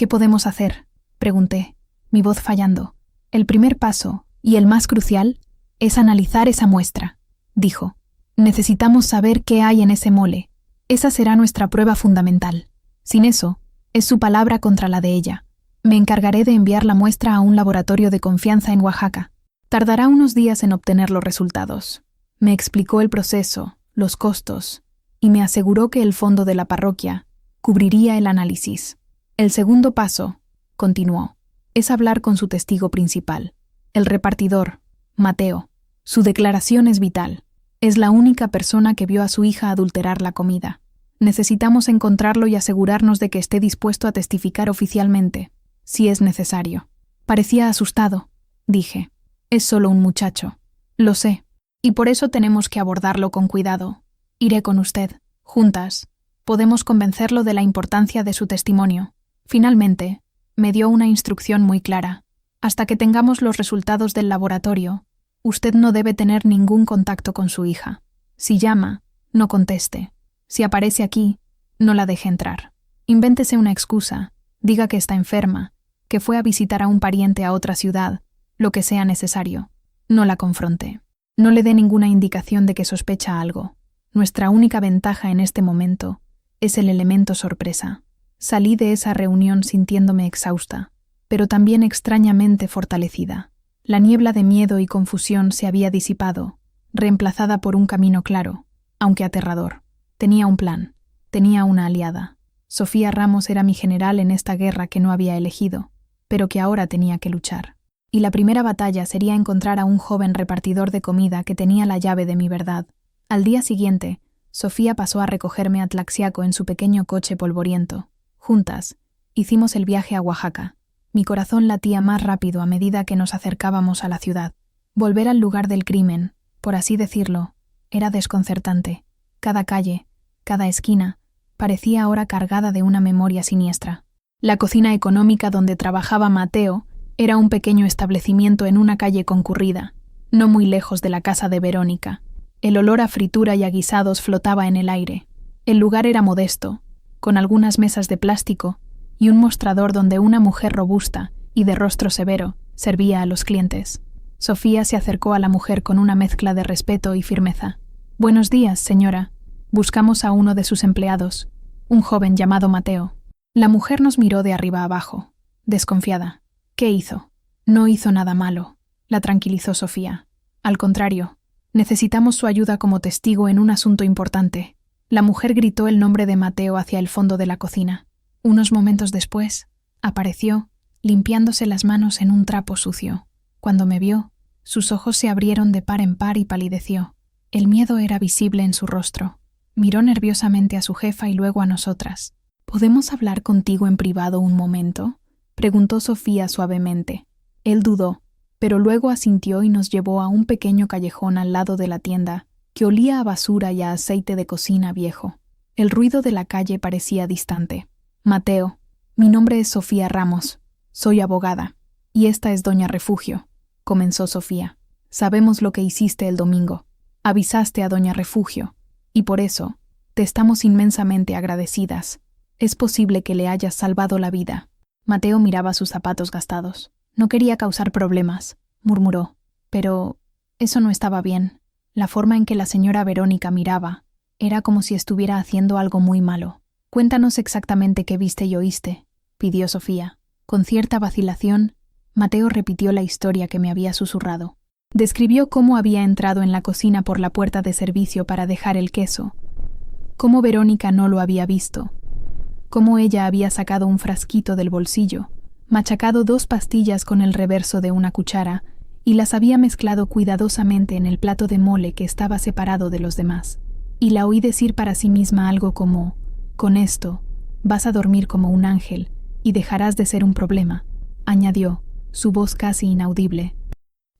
podemos hacer?, pregunté, mi voz fallando. El primer paso, y el más crucial, es analizar esa muestra, dijo. Necesitamos saber qué hay en ese mole. Esa será nuestra prueba fundamental. Sin eso, es su palabra contra la de ella. Me encargaré de enviar la muestra a un laboratorio de confianza en Oaxaca. Tardará unos días en obtener los resultados. Me explicó el proceso, los costos, y me aseguró que el fondo de la parroquia cubriría el análisis. El segundo paso, continuó, es hablar con su testigo principal, el repartidor, Mateo. Su declaración es vital. Es la única persona que vio a su hija adulterar la comida. Necesitamos encontrarlo y asegurarnos de que esté dispuesto a testificar oficialmente, si es necesario. Parecía asustado, dije. Es solo un muchacho. Lo sé. Y por eso tenemos que abordarlo con cuidado. Iré con usted. Juntas. Podemos convencerlo de la importancia de su testimonio. Finalmente, me dio una instrucción muy clara. Hasta que tengamos los resultados del laboratorio, usted no debe tener ningún contacto con su hija. Si llama, no conteste. Si aparece aquí, no la deje entrar. Invéntese una excusa, diga que está enferma, que fue a visitar a un pariente a otra ciudad, lo que sea necesario. No la confronte. No le dé ninguna indicación de que sospecha algo. Nuestra única ventaja en este momento es el elemento sorpresa. Salí de esa reunión sintiéndome exhausta, pero también extrañamente fortalecida. La niebla de miedo y confusión se había disipado, reemplazada por un camino claro, aunque aterrador. Tenía un plan, tenía una aliada. Sofía Ramos era mi general en esta guerra que no había elegido, pero que ahora tenía que luchar. Y la primera batalla sería encontrar a un joven repartidor de comida que tenía la llave de mi verdad. Al día siguiente, Sofía pasó a recogerme a Tlaxiaco en su pequeño coche polvoriento. Juntas, hicimos el viaje a Oaxaca. Mi corazón latía más rápido a medida que nos acercábamos a la ciudad. Volver al lugar del crimen, por así decirlo, era desconcertante. Cada calle, cada esquina, parecía ahora cargada de una memoria siniestra. La cocina económica donde trabajaba Mateo era un pequeño establecimiento en una calle concurrida, no muy lejos de la casa de Verónica. El olor a fritura y a guisados flotaba en el aire. El lugar era modesto, con algunas mesas de plástico y un mostrador donde una mujer robusta y de rostro severo servía a los clientes. Sofía se acercó a la mujer con una mezcla de respeto y firmeza. «Buenos días, señora. Buscamos a uno de sus empleados, un joven llamado Mateo». La mujer nos miró de arriba abajo, desconfiada. «¿Qué hizo?» «No hizo nada malo», la tranquilizó Sofía. «Al contrario, necesitamos su ayuda como testigo en un asunto importante». La mujer gritó el nombre de Mateo hacia el fondo de la cocina. Unos momentos después, apareció, limpiándose las manos en un trapo sucio. Cuando me vio, sus ojos se abrieron de par en par y palideció. El miedo era visible en su rostro. Miró nerviosamente a su jefa y luego a nosotras. «¿Podemos hablar contigo en privado un momento?», preguntó Sofía suavemente. Él dudó, pero luego asintió y nos llevó a un pequeño callejón al lado de la tienda, que olía a basura y a aceite de cocina viejo. El ruido de la calle parecía distante. «Mateo, mi nombre es Sofía Ramos. Soy abogada. Y esta es Doña Refugio», comenzó Sofía. «Sabemos lo que hiciste el domingo. Avisaste a Doña Refugio, y por eso te estamos inmensamente agradecidas. Es posible que le hayas salvado la vida». Mateo miraba sus zapatos gastados. «No quería causar problemas», murmuró. «Pero eso no estaba bien. La forma en que la señora Verónica miraba era como si estuviera haciendo algo muy malo». «Cuéntanos exactamente qué viste y oíste», pidió Sofía. Con cierta vacilación, Mateo repitió la historia que me había susurrado. Describió cómo había entrado en la cocina por la puerta de servicio para dejar el queso, cómo Verónica no lo había visto, cómo ella había sacado un frasquito del bolsillo, machacado 2 pastillas con el reverso de una cuchara y las había mezclado cuidadosamente en el plato de mole que estaba separado de los demás. Y la oí decir para sí misma algo como: «Con esto, vas a dormir como un ángel y dejarás de ser un problema», añadió, su voz casi inaudible.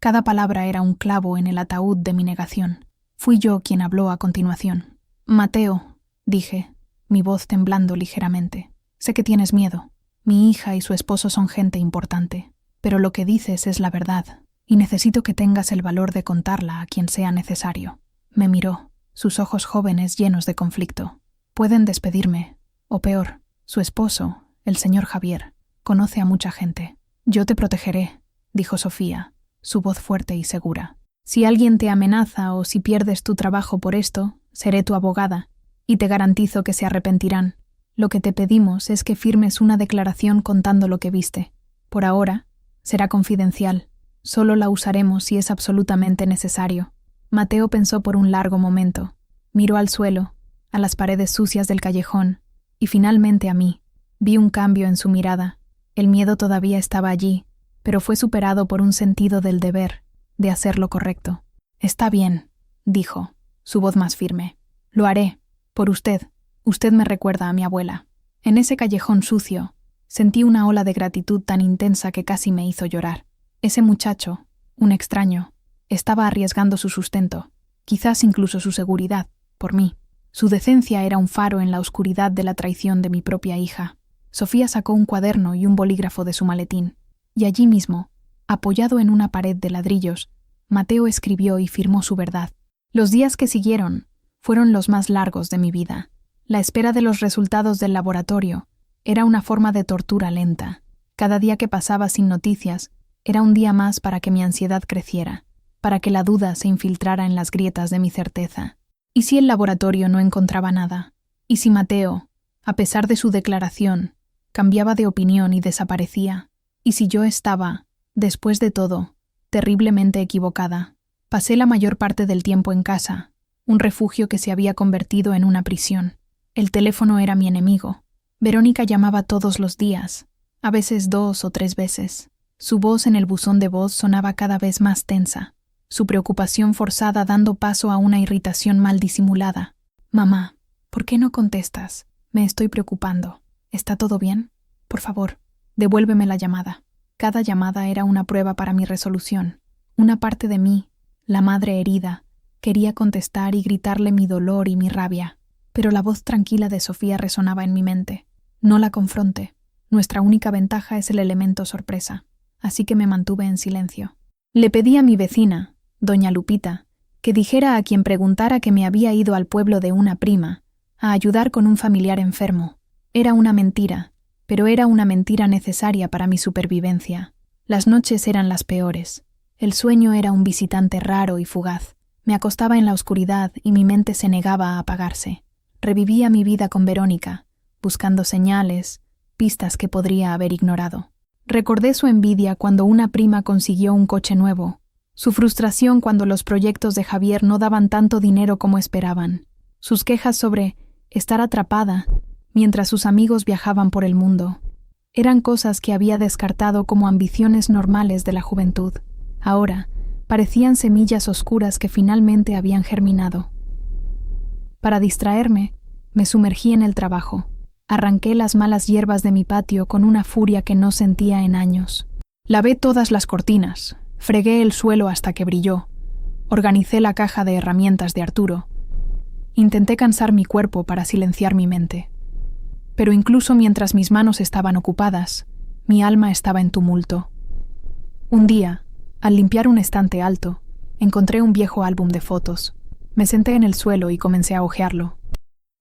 Cada palabra era un clavo en el ataúd de mi negación. Fui yo quien habló a continuación. «Mateo», dije, mi voz temblando ligeramente, «sé que tienes miedo. Mi hija y su esposo son gente importante, pero lo que dices es la verdad, y necesito que tengas el valor de contarla a quien sea necesario». Me miró, sus ojos jóvenes llenos de conflicto. «Pueden despedirme, o peor, su esposo, el señor Javier, conoce a mucha gente». «Yo te protegeré», dijo Sofía, su voz fuerte y segura. «Si alguien te amenaza o si pierdes tu trabajo por esto, seré tu abogada, y te garantizo que se arrepentirán. Lo que te pedimos es que firmes una declaración contando lo que viste. Por ahora, será confidencial. Solo la usaremos si es absolutamente necesario». Mateo pensó por un largo momento. Miró al suelo, a las paredes sucias del callejón, y finalmente a mí. Vi un cambio en su mirada. El miedo todavía estaba allí, pero fue superado por un sentido del deber, de hacer lo correcto. «Está bien», dijo, su voz más firme. «Lo haré, por usted. Usted me recuerda a mi abuela». En ese callejón sucio, sentí una ola de gratitud tan intensa que casi me hizo llorar. Ese muchacho, un extraño, estaba arriesgando su sustento, quizás incluso su seguridad, por mí. Su decencia era un faro en la oscuridad de la traición de mi propia hija. Sofía sacó un cuaderno y un bolígrafo de su maletín, y allí mismo, apoyado en una pared de ladrillos, Mateo escribió y firmó su verdad. Los días que siguieron fueron los más largos de mi vida. La espera de los resultados del laboratorio era una forma de tortura lenta. Cada día que pasaba sin noticias era un día más para que mi ansiedad creciera, para que la duda se infiltrara en las grietas de mi certeza. ¿Y si el laboratorio no encontraba nada? ¿Y si Mateo, a pesar de su declaración, cambiaba de opinión y desaparecía? ¿Y si yo estaba, después de todo, terriblemente equivocada? Pasé la mayor parte del tiempo en casa, un refugio que se había convertido en una prisión. El teléfono era mi enemigo. Verónica llamaba todos los días, a veces 2 o 3 veces. Su voz en el buzón de voz sonaba cada vez más tensa, su preocupación forzada dando paso a una irritación mal disimulada. «Mamá, ¿por qué no contestas? Me estoy preocupando. ¿Está todo bien? Por favor, devuélveme la llamada». Cada llamada era una prueba para mi resolución. Una parte de mí, la madre herida, quería contestar y gritarle mi dolor y mi rabia, pero la voz tranquila de Sofía resonaba en mi mente. «No la confronte. Nuestra única ventaja es el elemento sorpresa». Así que me mantuve en silencio. Le pedí a mi vecina, doña Lupita, que dijera a quien preguntara que me había ido al pueblo de una prima, a ayudar con un familiar enfermo. Era una mentira, pero era una mentira necesaria para mi supervivencia. Las noches eran las peores. El sueño era un visitante raro y fugaz. Me acostaba en la oscuridad y mi mente se negaba a apagarse. Revivía mi vida con Verónica, buscando señales, pistas que podría haber ignorado. Recordé su envidia cuando una prima consiguió un coche nuevo, su frustración cuando los proyectos de Javier no daban tanto dinero como esperaban, sus quejas sobre estar atrapada mientras sus amigos viajaban por el mundo. Eran cosas que había descartado como ambiciones normales de la juventud. Ahora, parecían semillas oscuras que finalmente habían germinado. Para distraerme, me sumergí en el trabajo. Arranqué las malas hierbas de mi patio con una furia que no sentía en años. Lavé todas las cortinas, fregué el suelo hasta que brilló, organicé la caja de herramientas de Arturo. Intenté cansar mi cuerpo para silenciar mi mente. Pero incluso mientras mis manos estaban ocupadas, mi alma estaba en tumulto. Un día, al limpiar un estante alto, encontré un viejo álbum de fotos. Me senté en el suelo y comencé a hojearlo.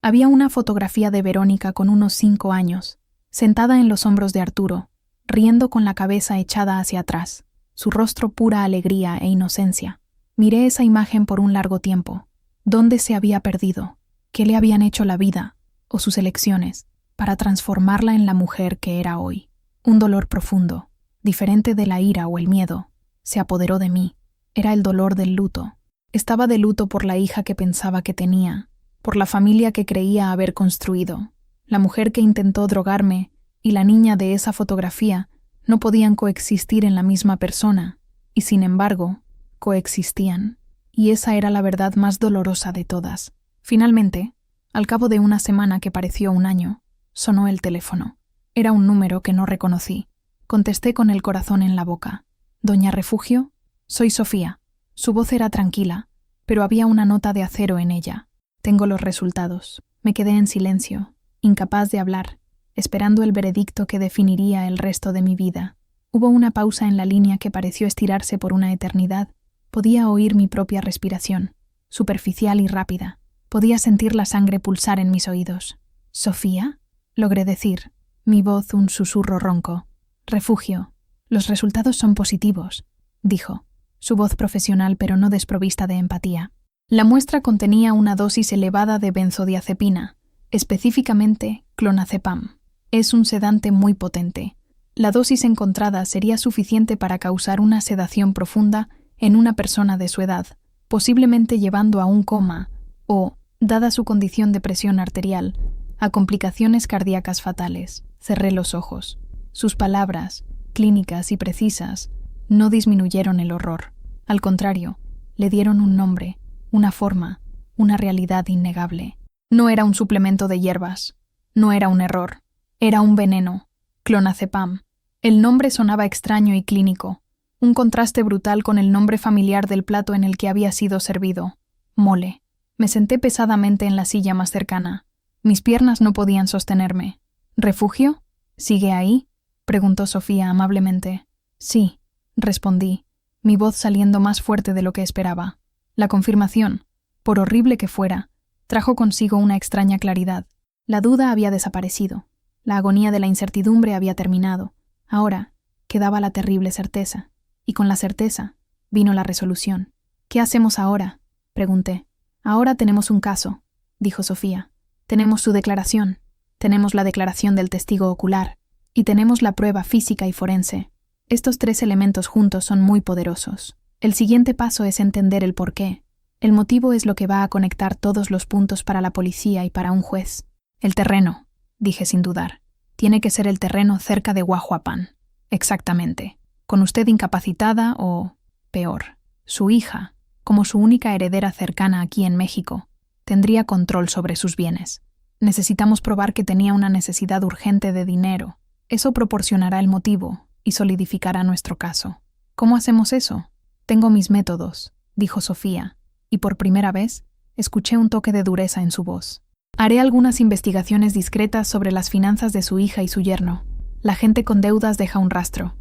Había una fotografía de Verónica con unos 5 años, sentada en los hombros de Arturo, riendo con la cabeza echada hacia atrás, su rostro pura alegría e inocencia. Miré esa imagen por un largo tiempo. ¿Dónde se había perdido? ¿Qué le habían hecho la vida, o sus elecciones, para transformarla en la mujer que era hoy? Un dolor profundo, diferente de la ira o el miedo, se apoderó de mí. Era el dolor del luto. Estaba de luto por la hija que pensaba que tenía, por la familia que creía haber construido. La mujer que intentó drogarme y la niña de esa fotografía no podían coexistir en la misma persona, y sin embargo, coexistían. Y esa era la verdad más dolorosa de todas. Finalmente, al cabo de una semana que pareció un año, sonó el teléfono. Era un número que no reconocí. Contesté con el corazón en la boca. «¿Doña Refugio? Soy Sofía». Su voz era tranquila, pero había una nota de acero en ella. «Tengo los resultados». Me quedé en silencio, incapaz de hablar, esperando el veredicto que definiría el resto de mi vida. Hubo una pausa en la línea que pareció estirarse por una eternidad. Podía oír mi propia respiración, superficial y rápida. Podía sentir la sangre pulsar en mis oídos. «¿Sofía?», logré decir, mi voz un susurro ronco. «Refugio, los resultados son positivos», dijo, su voz profesional pero no desprovista de empatía. La muestra contenía una dosis elevada de benzodiazepina, específicamente clonazepam. Es un sedante muy potente. La dosis encontrada sería suficiente para causar una sedación profunda en una persona de su edad, posiblemente llevando a un coma o, dada su condición de presión arterial, a complicaciones cardíacas fatales. Cerré los ojos. Sus palabras, clínicas y precisas, no disminuyeron el horror. Al contrario, le dieron un nombre, una forma, una realidad innegable. No era un suplemento de hierbas, no era un error, era un veneno, clonazepam. El nombre sonaba extraño y clínico, un contraste brutal con el nombre familiar del plato en el que había sido servido, mole. Me senté pesadamente en la silla más cercana. Mis piernas no podían sostenerme. «¿Refugio? ¿Sigue ahí?», preguntó Sofía amablemente. «Sí», respondí, mi voz saliendo más fuerte de lo que esperaba. La confirmación, por horrible que fuera, trajo consigo una extraña claridad. La duda había desaparecido. La agonía de la incertidumbre había terminado. Ahora quedaba la terrible certeza. Y con la certeza vino la resolución. «¿Qué hacemos ahora?», pregunté. «Ahora tenemos un caso», dijo Sofía. «Tenemos su declaración, tenemos la declaración del testigo ocular, y tenemos la prueba física y forense. Estos tres elementos juntos son muy poderosos. El siguiente paso es entender el porqué. El motivo es lo que va a conectar todos los puntos para la policía y para un juez. El terreno», dije sin dudar. «Tiene que ser el terreno cerca de Guajuapan». «Exactamente. Con usted incapacitada o, peor, su hija, como su única heredera cercana aquí en México, tendría control sobre sus bienes. Necesitamos probar que tenía una necesidad urgente de dinero. Eso proporcionará el motivo y solidificará nuestro caso». «¿Cómo hacemos eso?». «Tengo mis métodos», dijo Sofía, y por primera vez escuché un toque de dureza en su voz. «Haré algunas investigaciones discretas sobre las finanzas de su hija y su yerno. La gente con deudas deja un rastro.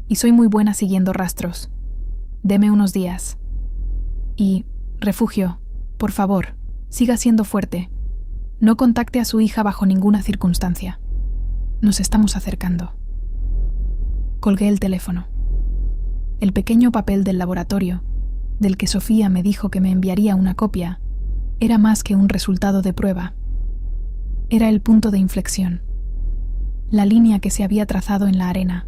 Y soy muy buena siguiendo rastros. Deme unos días. Y, Refugio, por favor, siga siendo fuerte. No contacte a su hija bajo ninguna circunstancia. Nos estamos acercando». Colgué el teléfono. El pequeño papel del laboratorio, del que Sofía me dijo que me enviaría una copia, era más que un resultado de prueba. Era el punto de inflexión, la línea que se había trazado en la arena.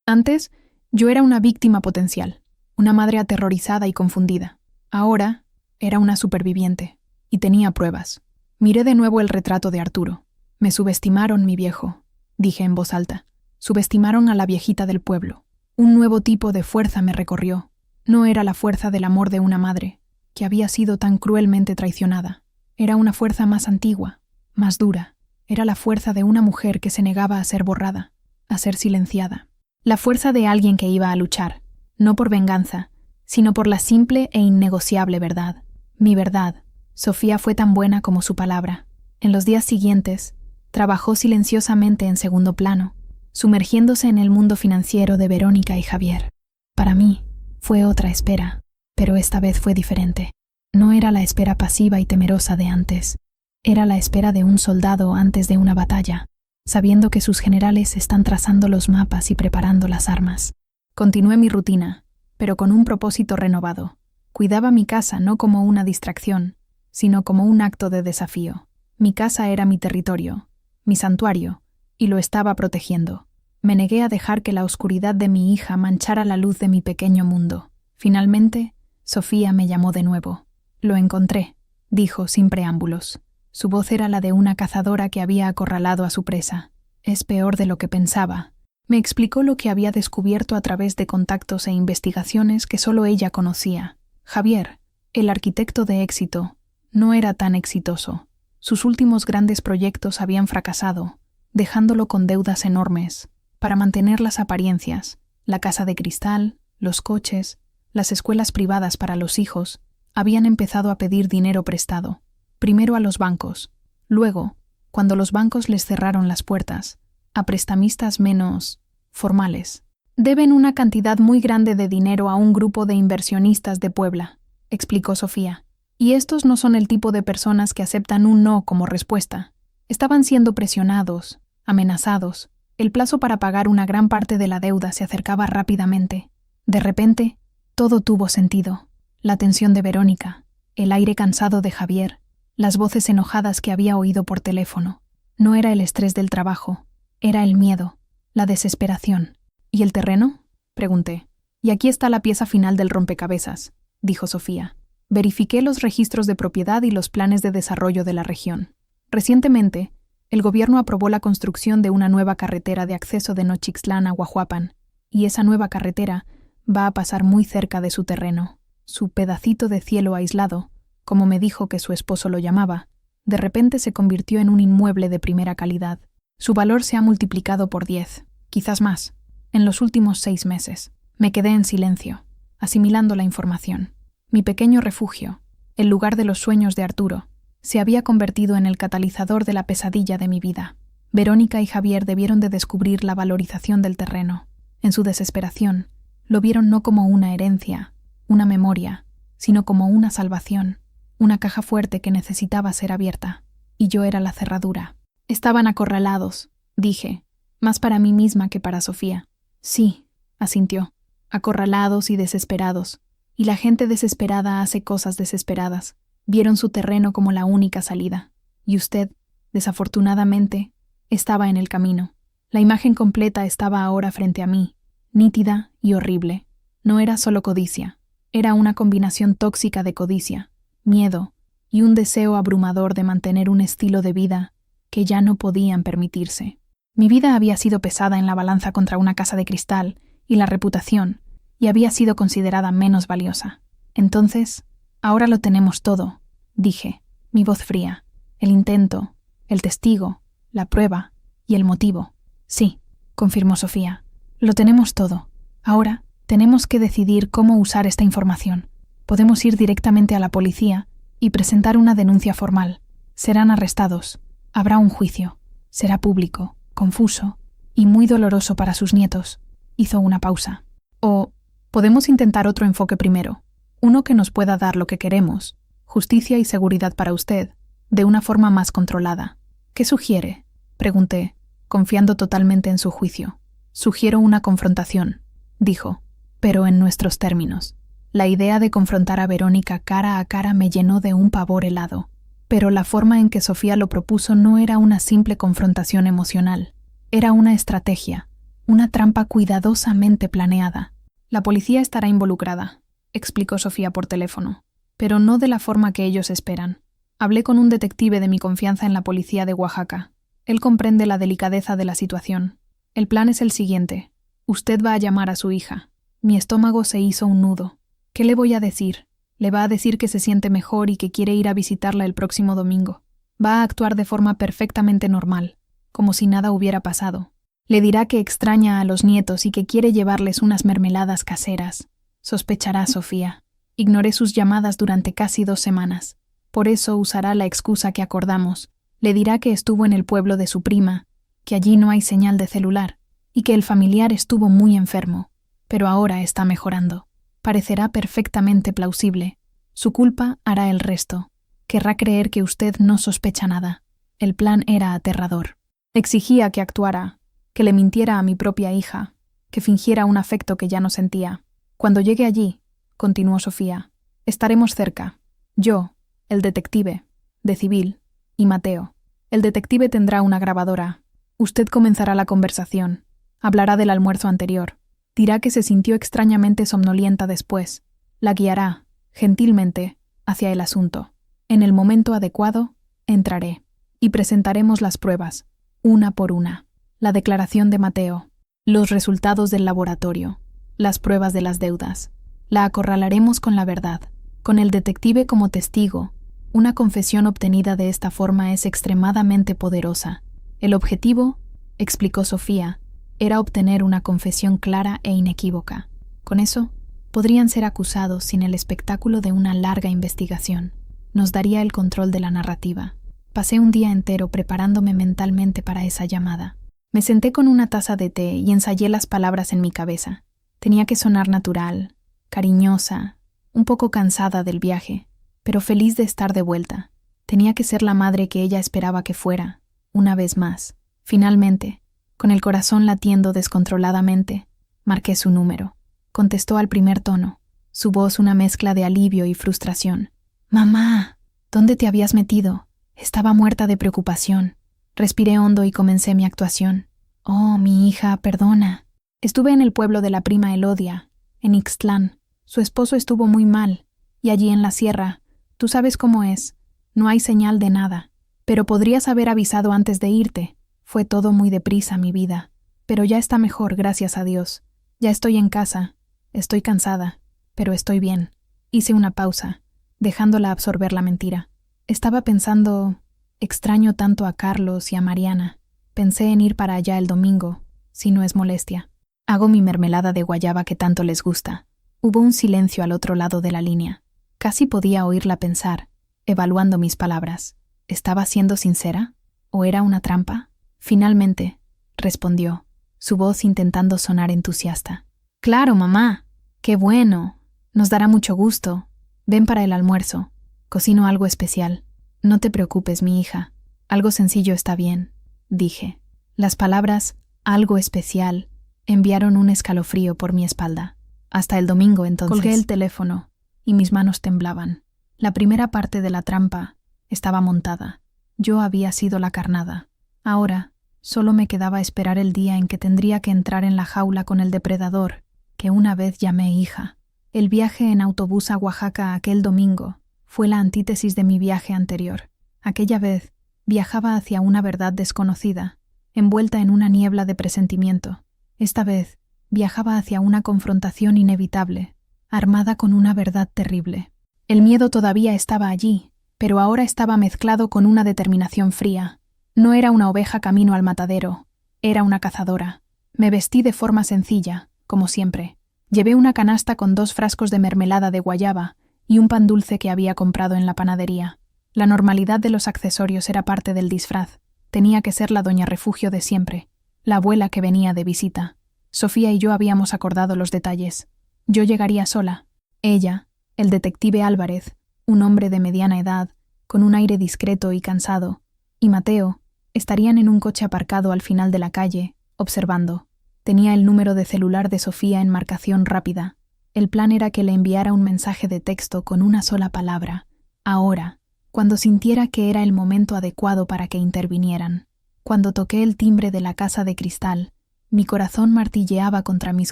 Antes, yo era una víctima potencial, una madre aterrorizada y confundida. Ahora, era una superviviente, y tenía pruebas. Miré de nuevo el retrato de Arturo. «Me subestimaron, mi viejo», dije en voz alta. «Subestimaron a la viejita del pueblo. Un nuevo tipo de fuerza me recorrió. No era la fuerza del amor de una madre, que había sido tan cruelmente traicionada. Era una fuerza más antigua, más dura. Era la fuerza de una mujer que se negaba a ser borrada, a ser silenciada. La fuerza de alguien que iba a luchar, no por venganza, sino por la simple e innegociable verdad. Mi verdad». Sofía fue tan buena como su palabra. En los días siguientes, trabajó silenciosamente en segundo plano, sumergiéndose en el mundo financiero de Verónica y Javier. Para mí, fue otra espera, pero esta vez fue diferente. No era la espera pasiva y temerosa de antes. Era la espera de un soldado antes de una batalla, sabiendo que sus generales están trazando los mapas y preparando las armas. Continué mi rutina, pero con un propósito renovado. Cuidaba mi casa no como una distracción, sino como un acto de desafío. Mi casa era mi territorio, mi santuario, y lo estaba protegiendo. Me negué a dejar que la oscuridad de mi hija manchara la luz de mi pequeño mundo. Finalmente, Sofía me llamó de nuevo. Lo encontré, dijo sin preámbulos. Su voz era la de una cazadora que había acorralado a su presa. Es peor de lo que pensaba. Me explicó lo que había descubierto a través de contactos e investigaciones que solo ella conocía. Javier, el arquitecto de éxito, no era tan exitoso. Sus últimos grandes proyectos habían fracasado, dejándolo con deudas enormes. Para mantener las apariencias, la casa de cristal, los coches, las escuelas privadas para los hijos, habían empezado a pedir dinero prestado. Primero a los bancos, luego, cuando los bancos les cerraron las puertas, a prestamistas menos formales. Deben una cantidad muy grande de dinero a un grupo de inversionistas de Puebla, explicó Sofía. Y estos no son el tipo de personas que aceptan un no como respuesta. Estaban siendo presionados, amenazados. El plazo para pagar una gran parte de la deuda se acercaba rápidamente. De repente, todo tuvo sentido. La tensión de Verónica, el aire cansado de Javier, las voces enojadas que había oído por teléfono. No era el estrés del trabajo, era el miedo, la desesperación. ¿Y el terreno?, pregunté. Y aquí está la pieza final del rompecabezas, dijo Sofía. Verifiqué los registros de propiedad y los planes de desarrollo de la región. Recientemente, el gobierno aprobó la construcción de una nueva carretera de acceso de Nochixtlán a Huajuapan, y esa nueva carretera va a pasar muy cerca de su terreno. Su pedacito de cielo aislado, como me dijo que su esposo lo llamaba, de repente se convirtió en un inmueble de primera calidad. Su valor se ha multiplicado por 10, quizás más, en los últimos 6 meses. Me quedé en silencio, asimilando la información. Mi pequeño refugio, el lugar de los sueños de Arturo, se había convertido en el catalizador de la pesadilla de mi vida. Verónica y Javier debieron de descubrir la valorización del terreno. En su desesperación, lo vieron no como una herencia, una memoria, sino como una salvación, una caja fuerte que necesitaba ser abierta. Y yo era la cerradura. Estaban acorralados, dije, más para mí misma que para Sofía. Sí, asintió, acorralados y desesperados. Y la gente desesperada hace cosas desesperadas. Vieron su terreno como la única salida. Y usted, desafortunadamente, estaba en el camino. La imagen completa estaba ahora frente a mí, nítida y horrible. No era solo codicia, era una combinación tóxica de codicia, miedo y un deseo abrumador de mantener un estilo de vida que ya no podían permitirse. Mi vida había sido pesada en la balanza contra una casa de cristal y la reputación, y había sido considerada menos valiosa. Entonces, ahora lo tenemos todo, dije, mi voz fría. El intento, el testigo, la prueba y el motivo. Sí, confirmó Sofía, lo tenemos todo. Ahora tenemos que decidir cómo usar esta información. Podemos ir directamente a la policía y presentar una denuncia formal. Serán arrestados. Habrá un juicio. Será público, confuso y muy doloroso para sus nietos. Hizo una pausa. O podemos intentar otro enfoque primero. Uno que nos pueda dar lo que queremos, justicia y seguridad para usted, de una forma más controlada. ¿Qué sugiere?, pregunté, confiando totalmente en su juicio. Sugiero una confrontación, dijo, pero en nuestros términos. La idea de confrontar a Verónica cara a cara me llenó de un pavor helado, pero la forma en que Sofía lo propuso no era una simple confrontación emocional, era una estrategia, una trampa cuidadosamente planeada. La policía estará involucrada, explicó Sofía por teléfono, pero no de la forma que ellos esperan. Hablé con un detective de mi confianza en la policía de Oaxaca. Él comprende la delicadeza de la situación. El plan es el siguiente. Usted va a llamar a su hija. Mi estómago se hizo un nudo. ¿Qué le voy a decir? Le va a decir que se siente mejor y que quiere ir a visitarla el próximo domingo. Va a actuar de forma perfectamente normal, como si nada hubiera pasado. Le dirá que extraña a los nietos y que quiere llevarles unas mermeladas caseras. Sospechará Sofía. Ignoré sus llamadas durante casi 2 semanas. Por eso usará la excusa que acordamos. Le dirá que estuvo en el pueblo de su prima, que allí no hay señal de celular, y que el familiar estuvo muy enfermo, pero ahora está mejorando. Parecerá perfectamente plausible. Su culpa hará el resto. Querrá creer que usted no sospecha nada. El plan era aterrador. Exigía que actuara, que le mintiera a mi propia hija, que fingiera un afecto que ya no sentía. Cuando llegue allí, continuó Sofía, estaremos cerca. Yo, el detective, de civil, y Mateo. El detective tendrá una grabadora. Usted comenzará la conversación. Hablará del almuerzo anterior. Dirá que se sintió extrañamente somnolienta después. La guiará, gentilmente, hacia el asunto. En el momento adecuado, entraré. Y presentaremos las pruebas, una por una. La declaración de Mateo, los resultados del laboratorio, las pruebas de las deudas. La acorralaremos con la verdad, con el detective como testigo. Una confesión obtenida de esta forma es extremadamente poderosa. El objetivo, explicó Sofía, era obtener una confesión clara e inequívoca. Con eso, podrían ser acusados sin el espectáculo de una larga investigación. Nos daría el control de la narrativa. Pasé un día entero preparándome mentalmente para esa llamada. Me senté con una taza de té y ensayé las palabras en mi cabeza. Tenía que sonar natural, cariñosa, un poco cansada del viaje, pero feliz de estar de vuelta. Tenía que ser la madre que ella esperaba que fuera, una vez más. Finalmente, con el corazón latiendo descontroladamente, marqué su número. Contestó al primer tono, su voz una mezcla de alivio y frustración. «Mamá, ¿dónde te habías metido?» Estaba muerta de preocupación. Respiré hondo y comencé mi actuación. «Oh, mi hija, perdona. Estuve en el pueblo de la prima Elodia, en Ixtlán. Su esposo estuvo muy mal, y allí en la sierra, tú sabes cómo es, no hay señal de nada. Pero podrías haber avisado antes de irte. Fue todo muy deprisa, mi vida. Pero ya está mejor, gracias a Dios. Ya estoy en casa. Estoy cansada, pero estoy bien». Hice una pausa, dejándola absorber la mentira. Estaba pensando, extraño tanto a Carlos y a Mariana. Pensé en ir para allá el domingo, si no es molestia. Hago mi mermelada de guayaba que tanto les gusta. Hubo un silencio al otro lado de la línea. Casi podía oírla pensar, evaluando mis palabras. ¿Estaba siendo sincera? ¿O era una trampa? Finalmente, respondió, su voz intentando sonar entusiasta. «Claro, mamá. Qué bueno. Nos dará mucho gusto. Ven para el almuerzo. Cocino algo especial. No te preocupes, mi hija. Algo sencillo está bien», dije. Las palabras «algo especial» enviaron un escalofrío por mi espalda. Hasta el domingo, entonces. Colgué el teléfono y mis manos temblaban. La primera parte de la trampa estaba montada. Yo había sido la carnada. Ahora solo me quedaba esperar el día en que tendría que entrar en la jaula con el depredador, que una vez llamé hija. El viaje en autobús a Oaxaca aquel domingo fue la antítesis de mi viaje anterior. Aquella vez viajaba hacia una verdad desconocida, envuelta en una niebla de presentimiento. Esta vez viajaba hacia una confrontación inevitable, armada con una verdad terrible. El miedo todavía estaba allí, pero ahora estaba mezclado con una determinación fría. No era una oveja camino al matadero, era una cazadora. Me vestí de forma sencilla, como siempre. Llevé una canasta con 2 frascos de mermelada de guayaba y un pan dulce que había comprado en la panadería. La normalidad de los accesorios era parte del disfraz. Tenía que ser la doña refugio de siempre, la abuela que venía de visita. Sofía y yo habíamos acordado los detalles. Yo llegaría sola. Ella, el detective Álvarez, un hombre de mediana edad, con un aire discreto y cansado, y Mateo, estarían en un coche aparcado al final de la calle, observando. Tenía el número de celular de Sofía en marcación rápida. El plan era que le enviara un mensaje de texto con una sola palabra, ahora, cuando sintiera que era el momento adecuado para que intervinieran. Cuando toqué el timbre de la casa de cristal, mi corazón martilleaba contra mis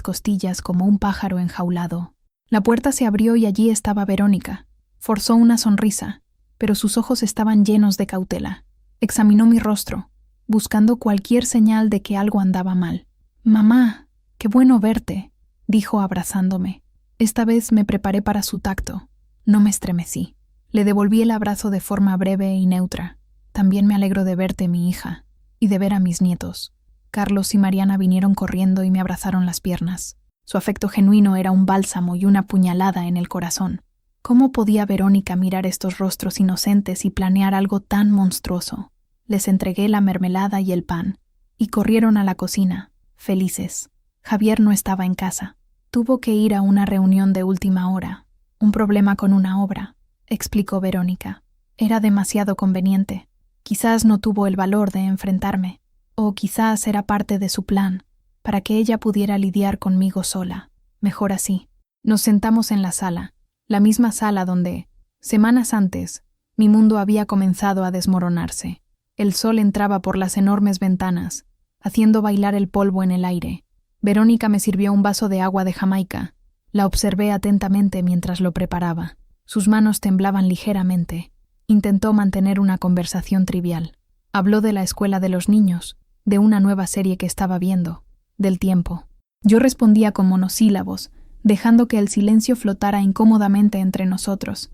costillas como un pájaro enjaulado. La puerta se abrió y allí estaba Verónica. Forzó una sonrisa, pero sus ojos estaban llenos de cautela. Examinó mi rostro, buscando cualquier señal de que algo andaba mal. «Mamá, qué bueno verte», dijo abrazándome. Esta vez me preparé para su tacto. No me estremecí. Le devolví el abrazo de forma breve y neutra. «También me alegro de verte, mi hija, y de ver a mis nietos». Carlos y Mariana vinieron corriendo y me abrazaron las piernas. Su afecto genuino era un bálsamo y una puñalada en el corazón. ¿Cómo podía Verónica mirar estos rostros inocentes y planear algo tan monstruoso? Les entregué la mermelada y el pan, y corrieron a la cocina, felices. Javier no estaba en casa. Tuvo que ir a una reunión de última hora. Un problema con una obra, explicó Verónica. Era demasiado conveniente. Quizás no tuvo el valor de enfrentarme, o quizás era parte de su plan, para que ella pudiera lidiar conmigo sola. Mejor así. Nos sentamos en la sala, la misma sala donde, semanas antes, mi mundo había comenzado a desmoronarse. El sol entraba por las enormes ventanas, haciendo bailar el polvo en el aire. Verónica me sirvió un vaso de agua de Jamaica. La observé atentamente mientras lo preparaba. Sus manos temblaban ligeramente. Intentó mantener una conversación trivial. Habló de la escuela de los niños, de una nueva serie que estaba viendo, del tiempo. Yo respondía con monosílabos, dejando que el silencio flotara incómodamente entre nosotros.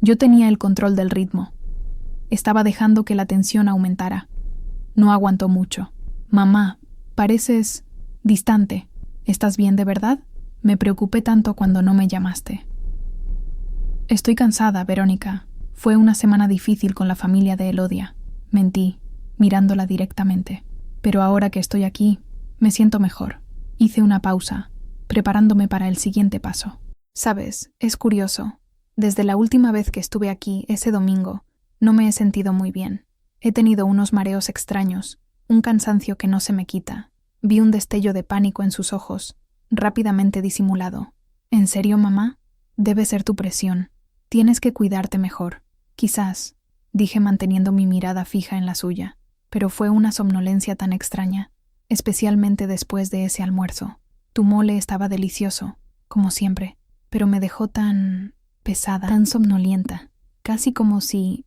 Yo tenía el control del ritmo. Estaba dejando que la tensión aumentara. No aguantó mucho. «Mamá, pareces distante. ¿Estás bien de verdad? Me preocupé tanto cuando no me llamaste». «Estoy cansada, Verónica. Fue una semana difícil con la familia de Elodia». Mentí, mirándola directamente. «Pero ahora que estoy aquí, me siento mejor». Hice una pausa, preparándome para el siguiente paso. «Sabes, es curioso. Desde la última vez que estuve aquí, ese domingo, no me he sentido muy bien. He tenido unos mareos extraños, un cansancio que no se me quita». Vi un destello de pánico en sus ojos, rápidamente disimulado. «¿En serio, mamá? Debe ser tu presión. Tienes que cuidarte mejor». «Quizás», dije manteniendo mi mirada fija en la suya, pero fue una somnolencia tan extraña, especialmente después de ese almuerzo. Tu mole estaba delicioso, como siempre, pero me dejó tan pesada, tan somnolienta, casi como si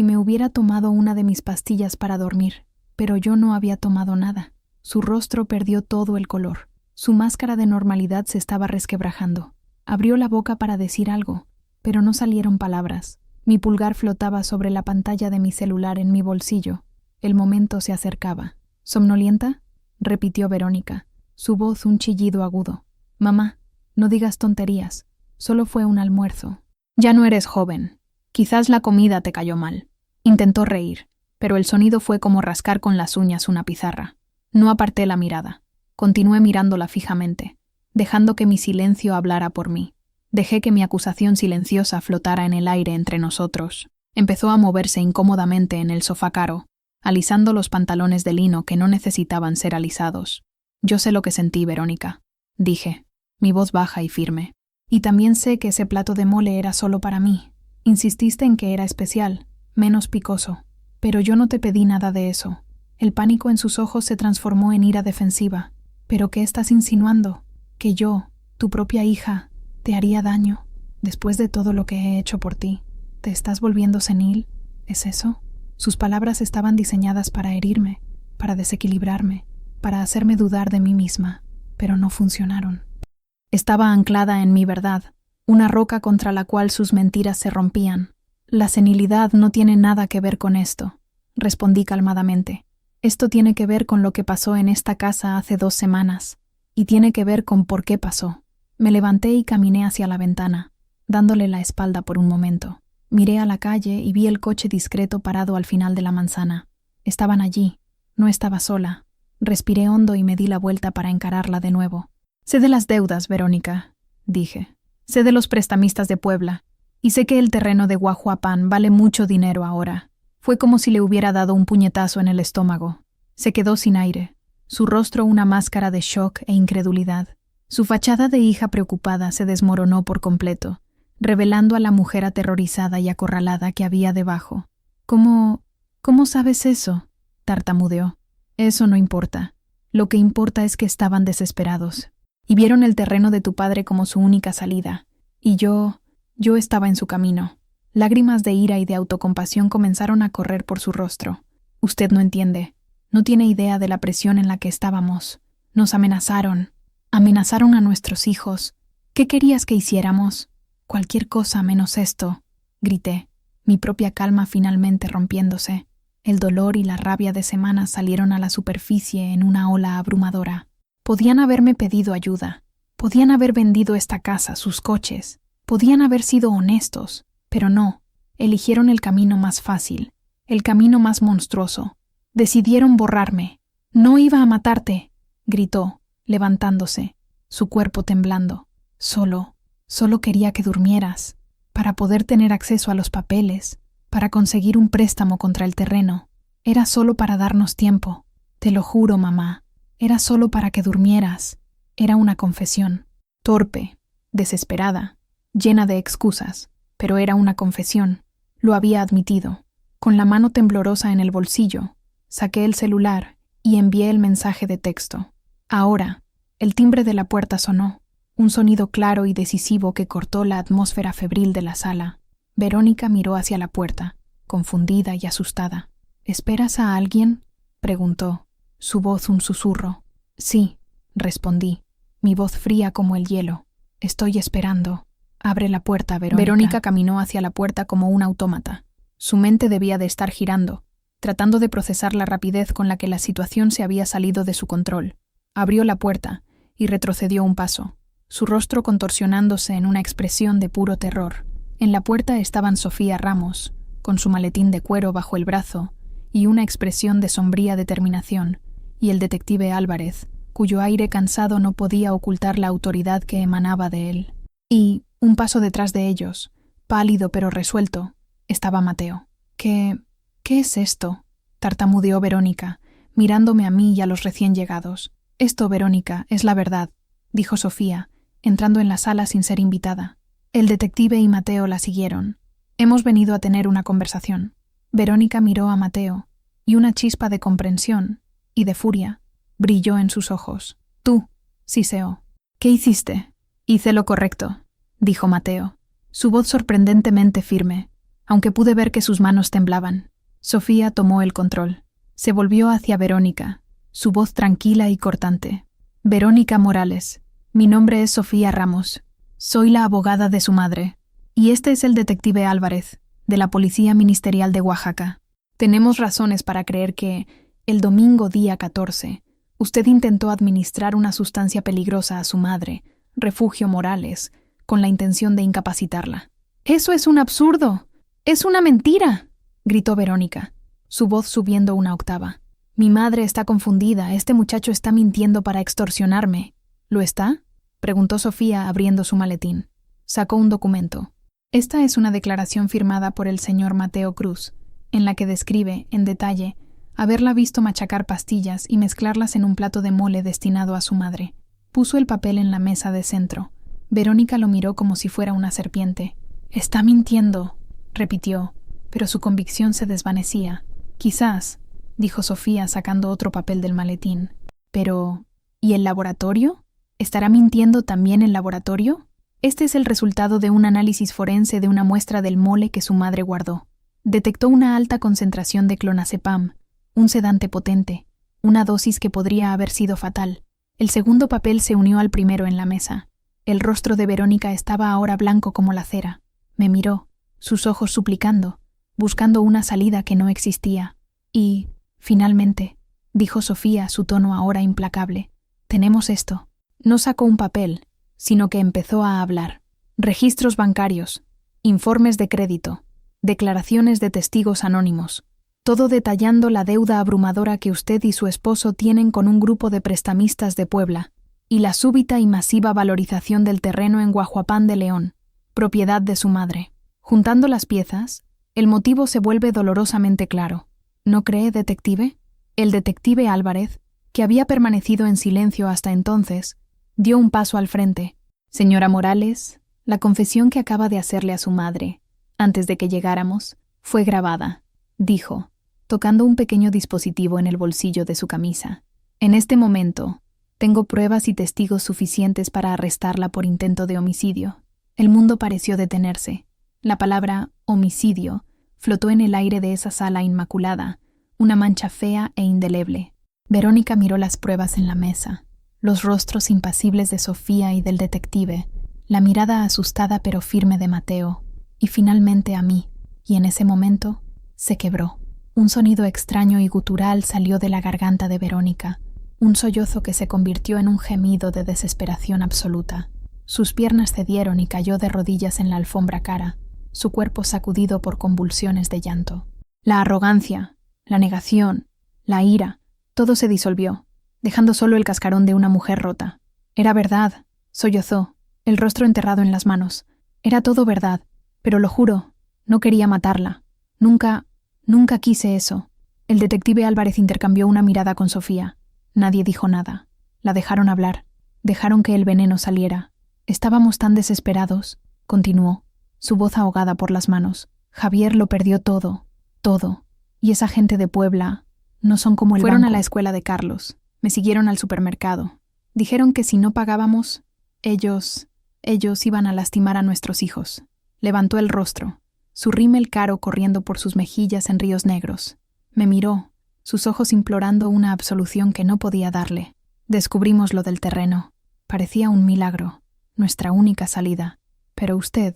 me hubiera tomado una de mis pastillas para dormir, pero yo no había tomado nada. Su rostro perdió todo el color. Su máscara de normalidad se estaba resquebrajando. Abrió la boca para decir algo, pero no salieron palabras. Mi pulgar flotaba sobre la pantalla de mi celular en mi bolsillo. El momento se acercaba. «¿Somnolienta?», repitió Verónica, su voz un chillido agudo. «Mamá, no digas tonterías. Solo fue un almuerzo». «Ya no eres joven. Quizás la comida te cayó mal». Intentó reír, pero el sonido fue como rascar con las uñas una pizarra. No aparté la mirada. Continué mirándola fijamente, dejando que mi silencio hablara por mí. Dejé que mi acusación silenciosa flotara en el aire entre nosotros. Empezó a moverse incómodamente en el sofá caro, alisando los pantalones de lino que no necesitaban ser alisados. «Yo sé lo que sentí, Verónica», dije, mi voz baja y firme. «Y también sé que ese plato de mole era solo para mí. Insististe en que era especial, menos picoso. Pero yo no te pedí nada de eso». El pánico en sus ojos se transformó en ira defensiva. «¿Pero qué estás insinuando? ¿Que yo, tu propia hija, te haría daño? Después de todo lo que he hecho por ti, ¿te estás volviendo senil? ¿Es eso?». Sus palabras estaban diseñadas para herirme, para desequilibrarme, para hacerme dudar de mí misma, pero no funcionaron. Estaba anclada en mi verdad, una roca contra la cual sus mentiras se rompían. «La senilidad no tiene nada que ver con esto», respondí calmadamente. «Esto tiene que ver con lo que pasó en esta casa hace 2 semanas, y tiene que ver con por qué pasó». Me levanté y caminé hacia la ventana, dándole la espalda por un momento. Miré a la calle y vi el coche discreto parado al final de la manzana. Estaban allí. No estaba sola. Respiré hondo y me di la vuelta para encararla de nuevo. «Sé de las deudas, Verónica», dije. «Sé de los prestamistas de Puebla, y sé que el terreno de Guajuapan vale mucho dinero ahora». Fue como si le hubiera dado un puñetazo en el estómago. Se quedó sin aire, su rostro una máscara de shock e incredulidad. Su fachada de hija preocupada se desmoronó por completo, revelando a la mujer aterrorizada y acorralada que había debajo. ¿Cómo sabes eso?», tartamudeó. «Eso no importa. Lo que importa es que estaban desesperados. Y vieron el terreno de tu padre como su única salida. Y yo estaba en su camino». Lágrimas de ira y de autocompasión comenzaron a correr por su rostro. «Usted no entiende. No tiene idea de la presión en la que estábamos. Nos amenazaron. Amenazaron a nuestros hijos. ¿Qué querías que hiciéramos? Cualquier cosa menos esto», grité, mi propia calma finalmente rompiéndose. El dolor y la rabia de semanas salieron a la superficie en una ola abrumadora. Podían haberme pedido ayuda. Podían haber vendido esta casa, sus coches. Podían haber sido honestos. Pero no, eligieron el camino más fácil, el camino más monstruoso. Decidieron borrarme. «No iba a matarte», gritó, levantándose, su cuerpo temblando. Solo quería que durmieras, para poder tener acceso a los papeles, para conseguir un préstamo contra el terreno. Era solo para darnos tiempo. Te lo juro, mamá. Era solo para que durmieras». Era una confesión. Torpe, desesperada, llena de excusas. Pero era una confesión. Lo había admitido. Con la mano temblorosa en el bolsillo, saqué el celular y envié el mensaje de texto. Ahora, el timbre de la puerta sonó, un sonido claro y decisivo que cortó la atmósfera febril de la sala. Verónica miró hacia la puerta, confundida y asustada. ¿Esperas a alguien?, preguntó, su voz un susurro. Sí, respondí, mi voz fría como el hielo. Estoy esperando. Abre la puerta, Verónica. Verónica caminó hacia la puerta como un autómata. Su mente debía de estar girando, tratando de procesar la rapidez con la que la situación se había salido de su control. Abrió la puerta y retrocedió un paso, su rostro contorsionándose en una expresión de puro terror. En la puerta estaban Sofía Ramos, con su maletín de cuero bajo el brazo y una expresión de sombría determinación, y el detective Álvarez, cuyo aire cansado no podía ocultar la autoridad que emanaba de él. Y, un paso detrás de ellos, pálido pero resuelto, estaba Mateo. ¿Qué es esto?, tartamudeó Verónica, mirándome a mí y a los recién llegados. Esto, Verónica, es la verdad, dijo Sofía, entrando en la sala sin ser invitada. El detective y Mateo la siguieron. Hemos venido a tener una conversación. Verónica miró a Mateo, y una chispa de comprensión y de furia brilló en sus ojos. Tú, siseó. ¿Qué hiciste? Hice lo correcto, dijo Mateo, su voz sorprendentemente firme, aunque pude ver que sus manos temblaban. Sofía tomó el control. Se volvió hacia Verónica, su voz tranquila y cortante. Verónica Morales, mi nombre es Sofía Ramos. Soy la abogada de su madre. Y este es el detective Álvarez, de la Policía Ministerial de Oaxaca. Tenemos razones para creer que, el domingo día 14, usted intentó administrar una sustancia peligrosa a su madre, Refugio Morales, con la intención de incapacitarla. ¡Eso es un absurdo! ¡Es una mentira!, gritó Verónica, su voz subiendo una octava. Mi madre está confundida, este muchacho está mintiendo para extorsionarme. ¿Lo está?, preguntó Sofía abriendo su maletín. Sacó un documento. Esta es una declaración firmada por el señor Mateo Cruz, en la que describe, en detalle, haberla visto machacar pastillas y mezclarlas en un plato de mole destinado a su madre. Puso el papel en la mesa de centro. Verónica lo miró como si fuera una serpiente. «Está mintiendo», repitió, pero su convicción se desvanecía. «Quizás», dijo Sofía sacando otro papel del maletín. «Pero, ¿y el laboratorio? ¿Estará mintiendo también el laboratorio?» Este es el resultado de un análisis forense de una muestra del mole que su madre guardó. Detectó una alta concentración de clonazepam, un sedante potente, una dosis que podría haber sido fatal. El segundo papel se unió al primero en la mesa. El rostro de Verónica estaba ahora blanco como la cera. Me miró, sus ojos suplicando, buscando una salida que no existía. Y, finalmente, dijo Sofía, su tono ahora implacable, tenemos esto. No sacó un papel, sino que empezó a hablar. Registros bancarios, informes de crédito, declaraciones de testigos anónimos, todo detallando la deuda abrumadora que usted y su esposo tienen con un grupo de prestamistas de Puebla, y la súbita y masiva valorización del terreno en Guajuapán de León, propiedad de su madre. Juntando las piezas, el motivo se vuelve dolorosamente claro. ¿No cree, detective? El detective Álvarez, que había permanecido en silencio hasta entonces, dio un paso al frente. Señora Morales, la confesión que acaba de hacerle a su madre, antes de que llegáramos, fue grabada, dijo, tocando un pequeño dispositivo en el bolsillo de su camisa. En este momento, tengo pruebas y testigos suficientes para arrestarla por intento de homicidio. El mundo pareció detenerse. La palabra homicidio flotó en el aire de esa sala inmaculada, una mancha fea e indeleble. Verónica miró las pruebas en la mesa, los rostros impasibles de Sofía y del detective, la mirada asustada pero firme de Mateo, y finalmente a mí, y en ese momento se quebró. Un sonido extraño y gutural salió de la garganta de Verónica, un sollozo que se convirtió en un gemido de desesperación absoluta. Sus piernas cedieron y cayó de rodillas en la alfombra cara, su cuerpo sacudido por convulsiones de llanto. La arrogancia, la negación, la ira, todo se disolvió, dejando solo el cascarón de una mujer rota. Era verdad, sollozó, el rostro enterrado en las manos. Era todo verdad, pero lo juro, no quería matarla. Nunca quise eso. El detective Álvarez intercambió una mirada con Sofía. Nadie dijo nada. La dejaron hablar. Dejaron que el veneno saliera. Estábamos tan desesperados, continuó, su voz ahogada por las manos. Javier lo perdió todo, todo. Y esa gente de Puebla, No son como el Fueron banco. a la escuela de Carlos. Me siguieron al supermercado. Dijeron que si no pagábamos, ellos iban a lastimar a nuestros hijos. Levantó el rostro, su rímel caro corriendo por sus mejillas en ríos negros. Me miró, sus ojos implorando una absolución que no podía darle. Descubrimos lo del terreno. Parecía un milagro, nuestra única salida. Pero usted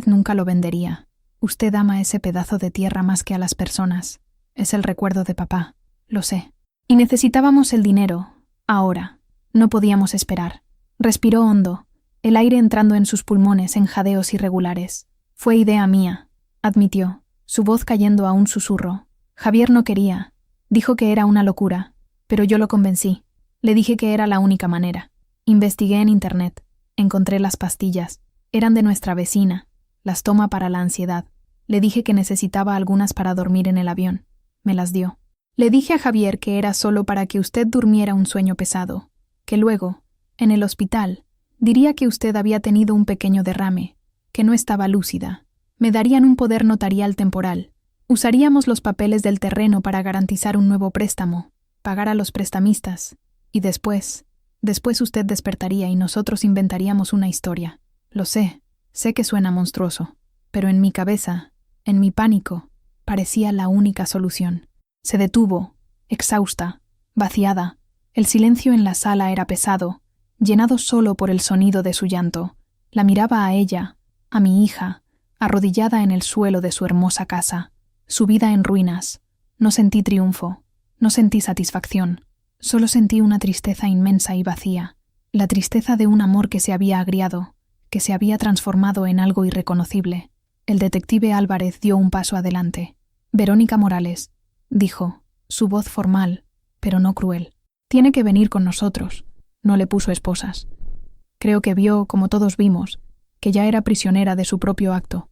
nunca lo vendería. Usted ama ese pedazo de tierra más que a las personas. Es el recuerdo de papá, lo sé. Y necesitábamos el dinero, ahora. No podíamos esperar. Respiró hondo, el aire entrando en sus pulmones en jadeos irregulares. Fue idea mía, admitió, su voz cayendo a un susurro. Javier no quería. Dijo que era una locura, pero yo lo convencí. Le dije que era la única manera. Investigué en internet. Encontré las pastillas. Eran de nuestra vecina. Las toma para la ansiedad. Le dije que necesitaba algunas para dormir en el avión. Me las dio. Le dije a Javier que era solo para que usted durmiera un sueño pesado, que luego, en el hospital, diría que usted había tenido un pequeño derrame, que no estaba lúcida. Me darían un poder notarial temporal. Usaríamos los papeles del terreno para garantizar un nuevo préstamo, pagar a los prestamistas, y después usted despertaría y nosotros inventaríamos una historia. Lo sé que suena monstruoso, pero en mi cabeza, en mi pánico, parecía la única solución. Se detuvo, exhausta, vaciada. El silencio en la sala era pesado, llenado solo por el sonido de su llanto. La miraba a ella, a mi hija, arrodillada en el suelo de su hermosa casa, su vida en ruinas. No sentí triunfo, no sentí satisfacción. Solo sentí una tristeza inmensa y vacía, la tristeza de un amor que se había agriado, que se había transformado en algo irreconocible. El detective Álvarez dio un paso adelante. Verónica Morales, dijo, su voz formal, pero no cruel. Tiene que venir con nosotros. No le puso esposas. Creo que vio, como todos vimos, que ya era prisionera de su propio acto.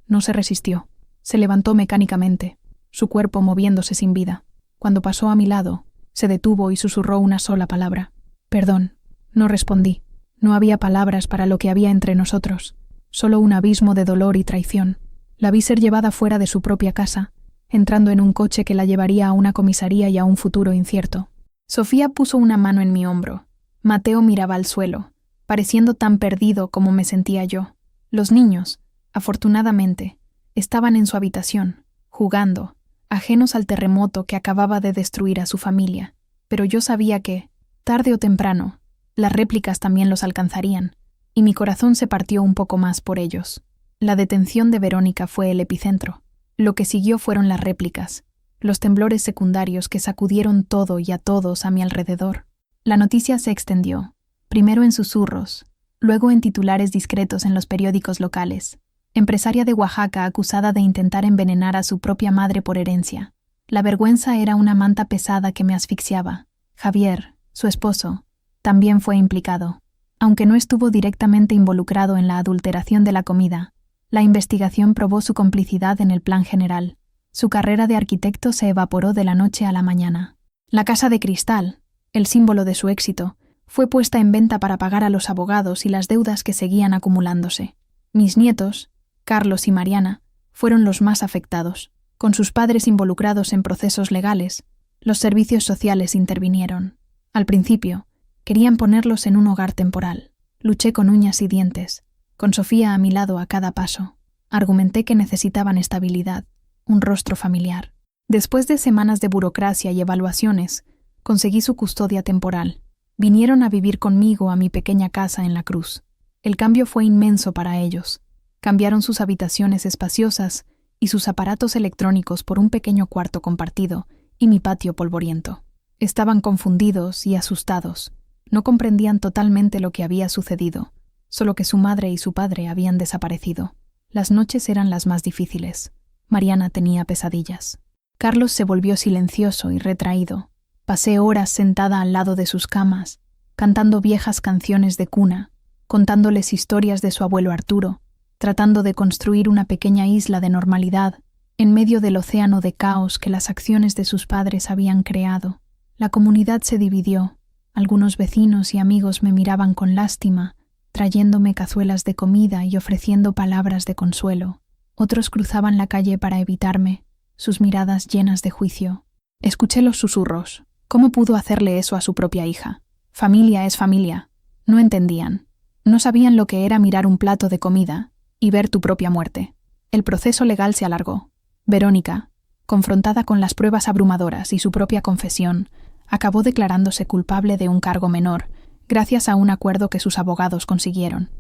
No se resistió. Se levantó mecánicamente, su cuerpo moviéndose sin vida. Cuando pasó a mi lado, se detuvo y susurró una sola palabra. Perdón. No respondí. No había palabras para lo que había entre nosotros, solo un abismo de dolor y traición. La vi ser llevada fuera de su propia casa, entrando en un coche que la llevaría a una comisaría y a un futuro incierto. Sofía puso una mano en mi hombro. Mateo miraba al suelo, pareciendo tan perdido como me sentía yo. Los niños, afortunadamente, estaban en su habitación, jugando, ajenos al terremoto que acababa de destruir a su familia. Pero yo sabía que, tarde o temprano, las réplicas también los alcanzarían, y mi corazón se partió un poco más por ellos. La detención de Verónica fue el epicentro. Lo que siguió fueron las réplicas, los temblores secundarios que sacudieron todo y a todos a mi alrededor. La noticia se extendió, primero en susurros, luego en titulares discretos en los periódicos locales. Empresaria de Oaxaca acusada de intentar envenenar a su propia madre por herencia. La vergüenza era una manta pesada que me asfixiaba. Javier, su esposo, también fue implicado. Aunque no estuvo directamente involucrado en la adulteración de la comida, la investigación probó su complicidad en el plan general. Su carrera de arquitecto se evaporó de la noche a la mañana. La casa de cristal, el símbolo de su éxito, fue puesta en venta para pagar a los abogados y las deudas que seguían acumulándose. Mis nietos, Carlos y Mariana, fueron los más afectados. Con sus padres involucrados en procesos legales, los servicios sociales intervinieron. Al principio, querían ponerlos en un hogar temporal. Luché con uñas y dientes, con Sofía a mi lado a cada paso. Argumenté que necesitaban estabilidad, un rostro familiar. Después de semanas de burocracia y evaluaciones, conseguí su custodia temporal. Vinieron a vivir conmigo a mi pequeña casa en La Cruz. El cambio fue inmenso para ellos. Cambiaron sus habitaciones espaciosas y sus aparatos electrónicos por un pequeño cuarto compartido y mi patio polvoriento. Estaban confundidos y asustados. No comprendían totalmente lo que había sucedido, solo que su madre y su padre habían desaparecido. Las noches eran las más difíciles. Mariana tenía pesadillas. Carlos se volvió silencioso y retraído. Pasé horas sentada al lado de sus camas, cantando viejas canciones de cuna, contándoles historias de su abuelo Arturo, tratando de construir una pequeña isla de normalidad en medio del océano de caos que las acciones de sus padres habían creado. La comunidad se dividió. Algunos vecinos y amigos me miraban con lástima, trayéndome cazuelas de comida y ofreciendo palabras de consuelo. Otros cruzaban la calle para evitarme, sus miradas llenas de juicio. Escuché los susurros. ¿Cómo pudo hacerle eso a su propia hija? Familia es familia. No entendían. No sabían lo que era mirar un plato de comida y ver tu propia muerte. El proceso legal se alargó. Verónica, confrontada con las pruebas abrumadoras y su propia confesión, acabó declarándose culpable de un cargo menor, gracias a un acuerdo que sus abogados consiguieron.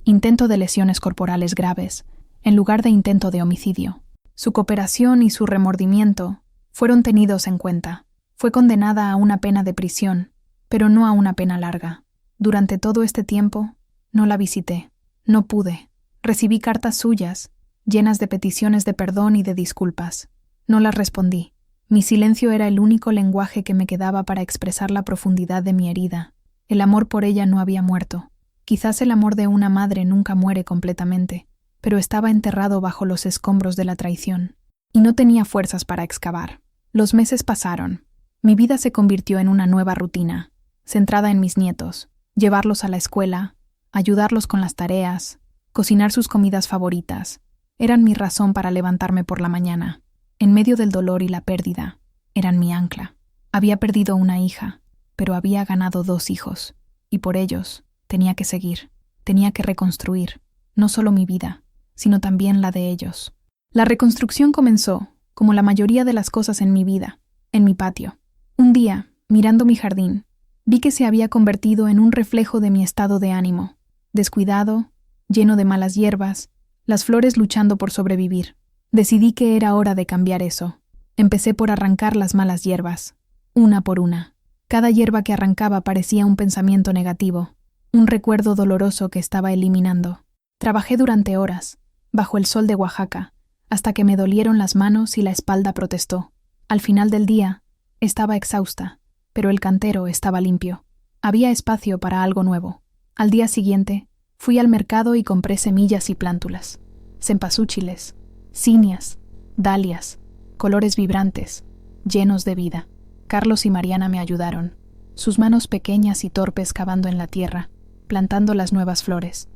Intento de lesiones corporales graves, en lugar de intento de homicidio. Su cooperación y su remordimiento fueron tenidos en cuenta. Fue condenada a una pena de prisión, pero no a una pena larga. Durante todo este tiempo, no la visité. No pude. Recibí cartas suyas, llenas de peticiones de perdón y de disculpas. No las respondí. Mi silencio era el único lenguaje que me quedaba para expresar la profundidad de mi herida. El amor por ella no había muerto. Quizás el amor de una madre nunca muere completamente, pero estaba enterrado bajo los escombros de la traición. Y no tenía fuerzas para excavar. Los meses pasaron. Mi vida se convirtió en una nueva rutina, centrada en mis nietos, llevarlos a la escuela, ayudarlos con las tareas, cocinar sus comidas favoritas. Eran mi razón para levantarme por la mañana. En medio del dolor y la pérdida, eran mi ancla. Había perdido una hija, pero había ganado 2 hijos, y por ellos tenía que seguir, tenía que reconstruir, no solo mi vida, sino también la de ellos. La reconstrucción comenzó, como la mayoría de las cosas en mi vida, en mi patio. Un día, mirando mi jardín, vi que se había convertido en un reflejo de mi estado de ánimo, descuidado, lleno de malas hierbas, las flores luchando por sobrevivir. Decidí que era hora de cambiar eso. Empecé por arrancar las malas hierbas, una por una. Cada hierba que arrancaba parecía un pensamiento negativo, un recuerdo doloroso que estaba eliminando. Trabajé durante horas, bajo el sol de Oaxaca, hasta que me dolieron las manos y la espalda protestó. Al final del día, estaba exhausta, pero el cantero estaba limpio. Había espacio para algo nuevo. Al día siguiente, fui al mercado y compré semillas y plántulas. Cempasúchiles, cinias, dalias, colores vibrantes, llenos de vida. Carlos y Mariana me ayudaron, sus manos pequeñas y torpes cavando en la tierra, plantando las nuevas flores.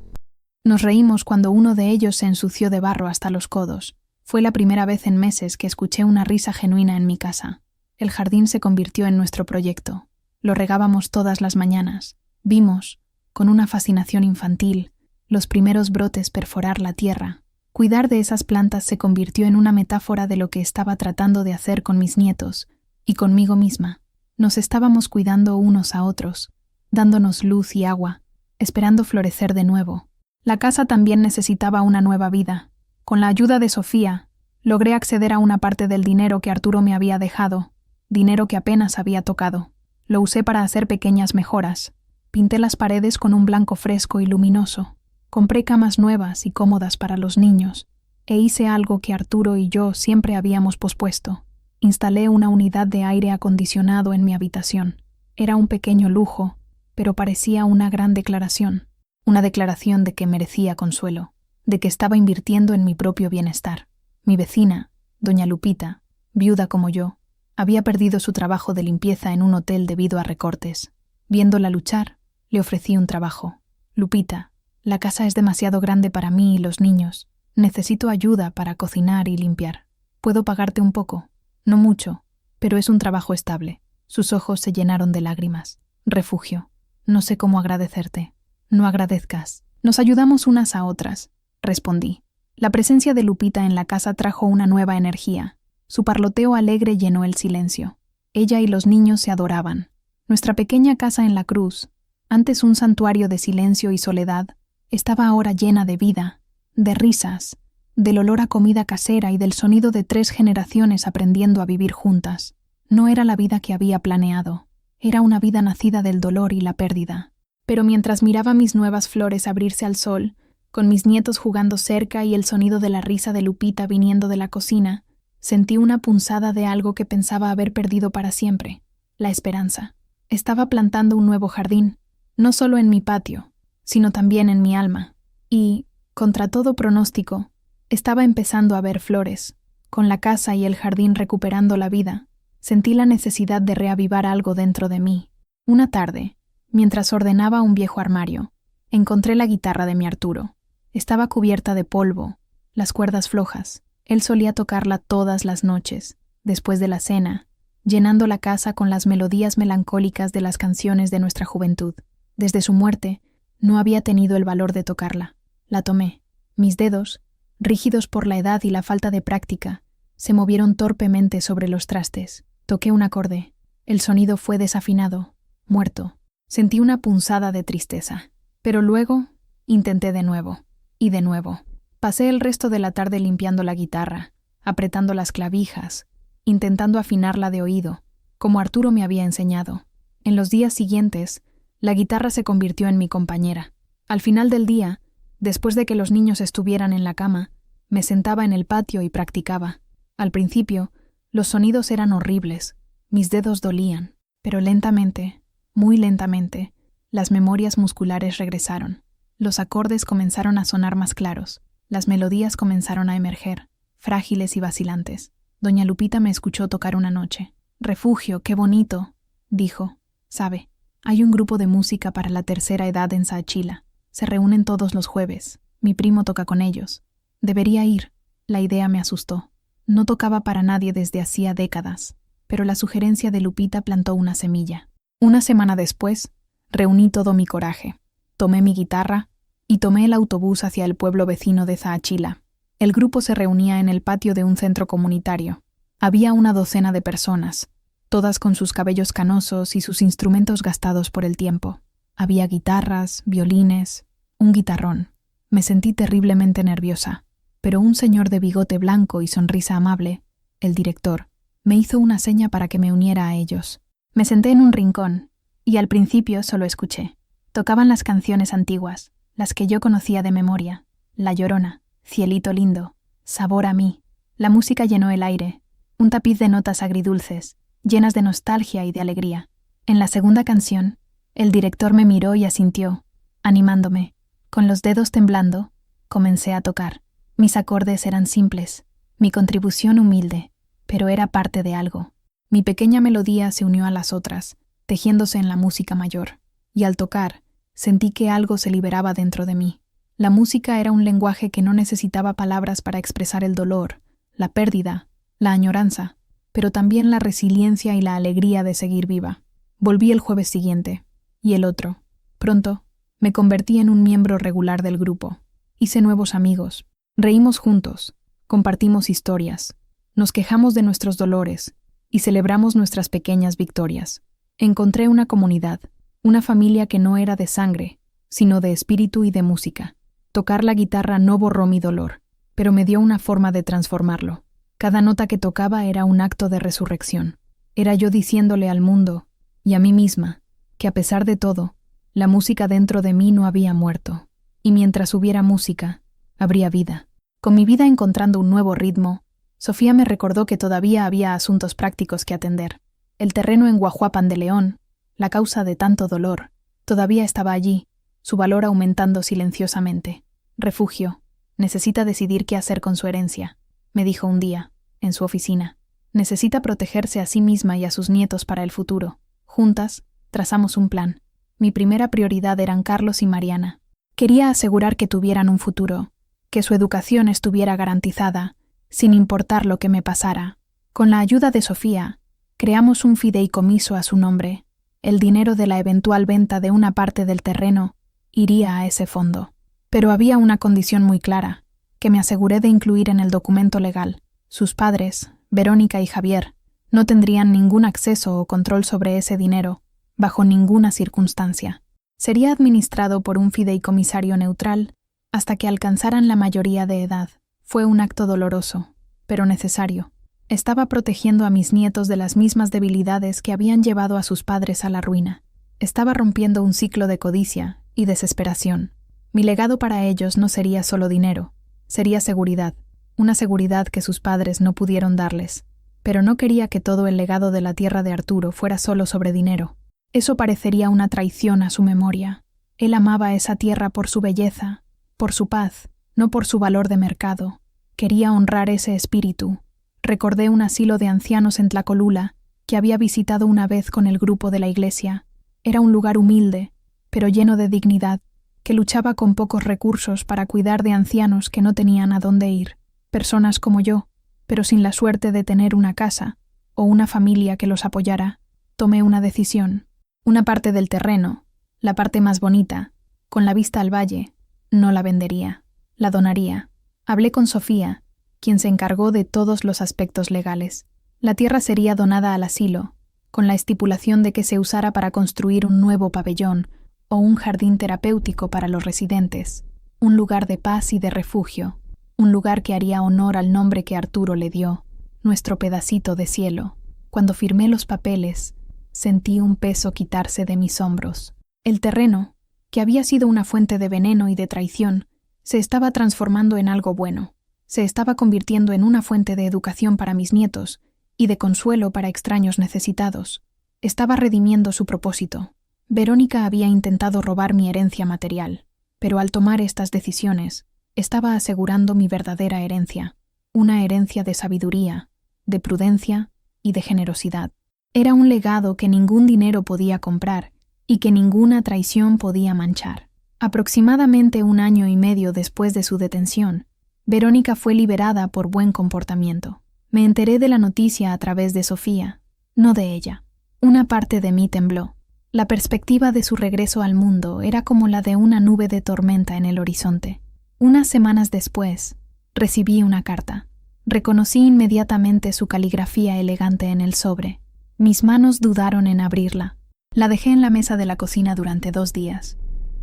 Nos reímos cuando uno de ellos se ensució de barro hasta los codos. Fue la primera vez en meses que escuché una risa genuina en mi casa. El jardín se convirtió en nuestro proyecto. Lo regábamos todas las mañanas. Vimos, con una fascinación infantil, los primeros brotes perforar la tierra. Cuidar de esas plantas se convirtió en una metáfora de lo que estaba tratando de hacer con mis nietos y conmigo misma. Nos estábamos cuidando unos a otros, dándonos luz y agua, esperando florecer de nuevo. La casa también necesitaba una nueva vida. Con la ayuda de Sofía, logré acceder a una parte del dinero que Arturo me había dejado, dinero que apenas había tocado. Lo usé para hacer pequeñas mejoras. Pinté las paredes con un blanco fresco y luminoso. Compré camas nuevas y cómodas para los niños, e hice algo que Arturo y yo siempre habíamos pospuesto. Instalé una unidad de aire acondicionado en mi habitación. Era un pequeño lujo, pero parecía una gran declaración. Una declaración de que merecía consuelo, de que estaba invirtiendo en mi propio bienestar. Mi vecina, doña Lupita, viuda como yo, había perdido su trabajo de limpieza en un hotel debido a recortes. Viéndola luchar, le ofrecí un trabajo. Lupita, la casa es demasiado grande para mí y los niños. Necesito ayuda para cocinar y limpiar. ¿Puedo pagarte un poco? No mucho, pero es un trabajo estable. Sus ojos se llenaron de lágrimas. Refugio. No sé cómo agradecerte. No agradezcas. Nos ayudamos unas a otras, respondí. La presencia de Lupita en la casa trajo una nueva energía. Su parloteo alegre llenó el silencio. Ella y los niños se adoraban. Nuestra pequeña casa en la cruz, antes un santuario de silencio y soledad, estaba ahora llena de vida, de risas, del olor a comida casera y del sonido de 3 generaciones aprendiendo a vivir juntas. No era la vida que había planeado, era una vida nacida del dolor y la pérdida. Pero mientras miraba mis nuevas flores abrirse al sol, con mis nietos jugando cerca y el sonido de la risa de Lupita viniendo de la cocina, sentí una punzada de algo que pensaba haber perdido para siempre, la esperanza. Estaba plantando un nuevo jardín, no solo en mi patio, sino también en mi alma, y, contra todo pronóstico, estaba empezando a ver flores. Con la casa y el jardín recuperando la vida, sentí la necesidad de reavivar algo dentro de mí. Una tarde, mientras ordenaba un viejo armario, encontré la guitarra de mi Arturo. Estaba cubierta de polvo, las cuerdas flojas. Él solía tocarla todas las noches, después de la cena, llenando la casa con las melodías melancólicas de las canciones de nuestra juventud. Desde su muerte, no había tenido el valor de tocarla. La tomé. Mis dedos, rígidos por la edad y la falta de práctica, se movieron torpemente sobre los trastes. Toqué un acorde. El sonido fue desafinado, muerto. Sentí una punzada de tristeza. Pero luego intenté de nuevo. Y de nuevo. Pasé el resto de la tarde limpiando la guitarra, apretando las clavijas, intentando afinarla de oído, como Arturo me había enseñado. En los días siguientes, la guitarra se convirtió en mi compañera. Al final del día, después de que los niños estuvieran en la cama, me sentaba en el patio y practicaba. Al principio, los sonidos eran horribles, mis dedos dolían, pero lentamente, muy lentamente, las memorias musculares regresaron. Los acordes comenzaron a sonar más claros, las melodías comenzaron a emerger, frágiles y vacilantes. Doña Lupita me escuchó tocar una noche. «Refugio, qué bonito», dijo. «Sabe, hay un grupo de música para la tercera edad en Saachila. Se reúnen todos los jueves. Mi primo toca con ellos. Debería ir». La idea me asustó. No tocaba para nadie desde hacía décadas, pero la sugerencia de Lupita plantó una semilla. Una semana después, reuní todo mi coraje. Tomé mi guitarra y tomé el autobús hacia el pueblo vecino de Saachila. El grupo se reunía en el patio de un centro comunitario. Había una docena de personas, todas con sus cabellos canosos y sus instrumentos gastados por el tiempo. Había guitarras, violines, un guitarrón. Me sentí terriblemente nerviosa, pero un señor de bigote blanco y sonrisa amable, el director, me hizo una seña para que me uniera a ellos. Me senté en un rincón, y al principio solo escuché. Tocaban las canciones antiguas, las que yo conocía de memoria, La Llorona, Cielito lindo, Sabor a mí. La música llenó el aire, un tapiz de notas agridulces, llenas de nostalgia y de alegría. En la segunda canción, el director me miró y asintió, animándome. Con los dedos temblando, comencé a tocar. Mis acordes eran simples, mi contribución humilde, pero era parte de algo. Mi pequeña melodía se unió a las otras, tejiéndose en la música mayor, y al tocar, sentí que algo se liberaba dentro de mí. La música era un lenguaje que no necesitaba palabras para expresar el dolor, la pérdida, la añoranza, pero también la resiliencia y la alegría de seguir viva. Volví el jueves siguiente, y el otro. Pronto, me convertí en un miembro regular del grupo. Hice nuevos amigos. Reímos juntos, compartimos historias, nos quejamos de nuestros dolores y celebramos nuestras pequeñas victorias. Encontré una comunidad, una familia que no era de sangre, sino de espíritu y de música. Tocar la guitarra no borró mi dolor, pero me dio una forma de transformarlo. Cada nota que tocaba era un acto de resurrección. Era yo diciéndole al mundo, y a mí misma, que a pesar de todo, la música dentro de mí no había muerto. Y mientras hubiera música, habría vida. Con mi vida encontrando un nuevo ritmo, Sofía me recordó que todavía había asuntos prácticos que atender. El terreno en Guajuapan de León, la causa de tanto dolor, todavía estaba allí, su valor aumentando silenciosamente. Refugio, necesita decidir qué hacer con su herencia, me dijo un día, en su oficina. Necesita protegerse a sí misma y a sus nietos para el futuro. Juntas, trazamos un plan. Mi primera prioridad eran Carlos y Mariana. Quería asegurar que tuvieran un futuro, que su educación estuviera garantizada, sin importar lo que me pasara. Con la ayuda de Sofía, creamos un fideicomiso a su nombre. El dinero de la eventual venta de una parte del terreno iría a ese fondo. Pero había una condición muy clara, que me aseguré de incluir en el documento legal. Sus padres, Verónica y Javier, no tendrían ningún acceso o control sobre ese dinero, bajo ninguna circunstancia. Sería administrado por un fideicomisario neutral hasta que alcanzaran la mayoría de edad. Fue un acto doloroso, pero necesario. Estaba protegiendo a mis nietos de las mismas debilidades que habían llevado a sus padres a la ruina. Estaba rompiendo un ciclo de codicia y desesperación. Mi legado para ellos no sería solo dinero, sería seguridad, una seguridad que sus padres no pudieron darles. Pero no quería que todo el legado de la tierra de Arturo fuera solo sobre dinero. Eso parecería una traición a su memoria. Él amaba esa tierra por su belleza, por su paz, no por su valor de mercado. Quería honrar ese espíritu. Recordé un asilo de ancianos en Tlacolula que había visitado una vez con el grupo de la iglesia. Era un lugar humilde, pero lleno de dignidad, que luchaba con pocos recursos para cuidar de ancianos que no tenían a dónde ir. Personas como yo, pero sin la suerte de tener una casa, o una familia que los apoyara, tomé una decisión. Una parte del terreno, la parte más bonita, con la vista al valle, no la vendería, la donaría. Hablé con Sofía, quien se encargó de todos los aspectos legales. La tierra sería donada al asilo, con la estipulación de que se usara para construir un nuevo pabellón o un jardín terapéutico para los residentes, un lugar de paz y de refugio, un lugar que haría honor al nombre que Arturo le dio, nuestro pedacito de cielo. Cuando firmé los papeles, sentí un peso quitarse de mis hombros. El terreno, que había sido una fuente de veneno y de traición, se estaba transformando en algo bueno. Se estaba convirtiendo en una fuente de educación para mis nietos y de consuelo para extraños necesitados. Estaba redimiendo su propósito. Verónica había intentado robar mi herencia material, pero al tomar estas decisiones, estaba asegurando mi verdadera herencia, una herencia de sabiduría, de prudencia y de generosidad. Era un legado que ningún dinero podía comprar y que ninguna traición podía manchar. Aproximadamente 1 año y medio después de su detención, Verónica fue liberada por buen comportamiento. Me enteré de la noticia a través de Sofía, no de ella. Una parte de mí tembló. La perspectiva de su regreso al mundo era como la de una nube de tormenta en el horizonte. Unas semanas después, recibí una carta. Reconocí inmediatamente su caligrafía elegante en el sobre. Mis manos dudaron en abrirla. La dejé en la mesa de la cocina durante 2 días,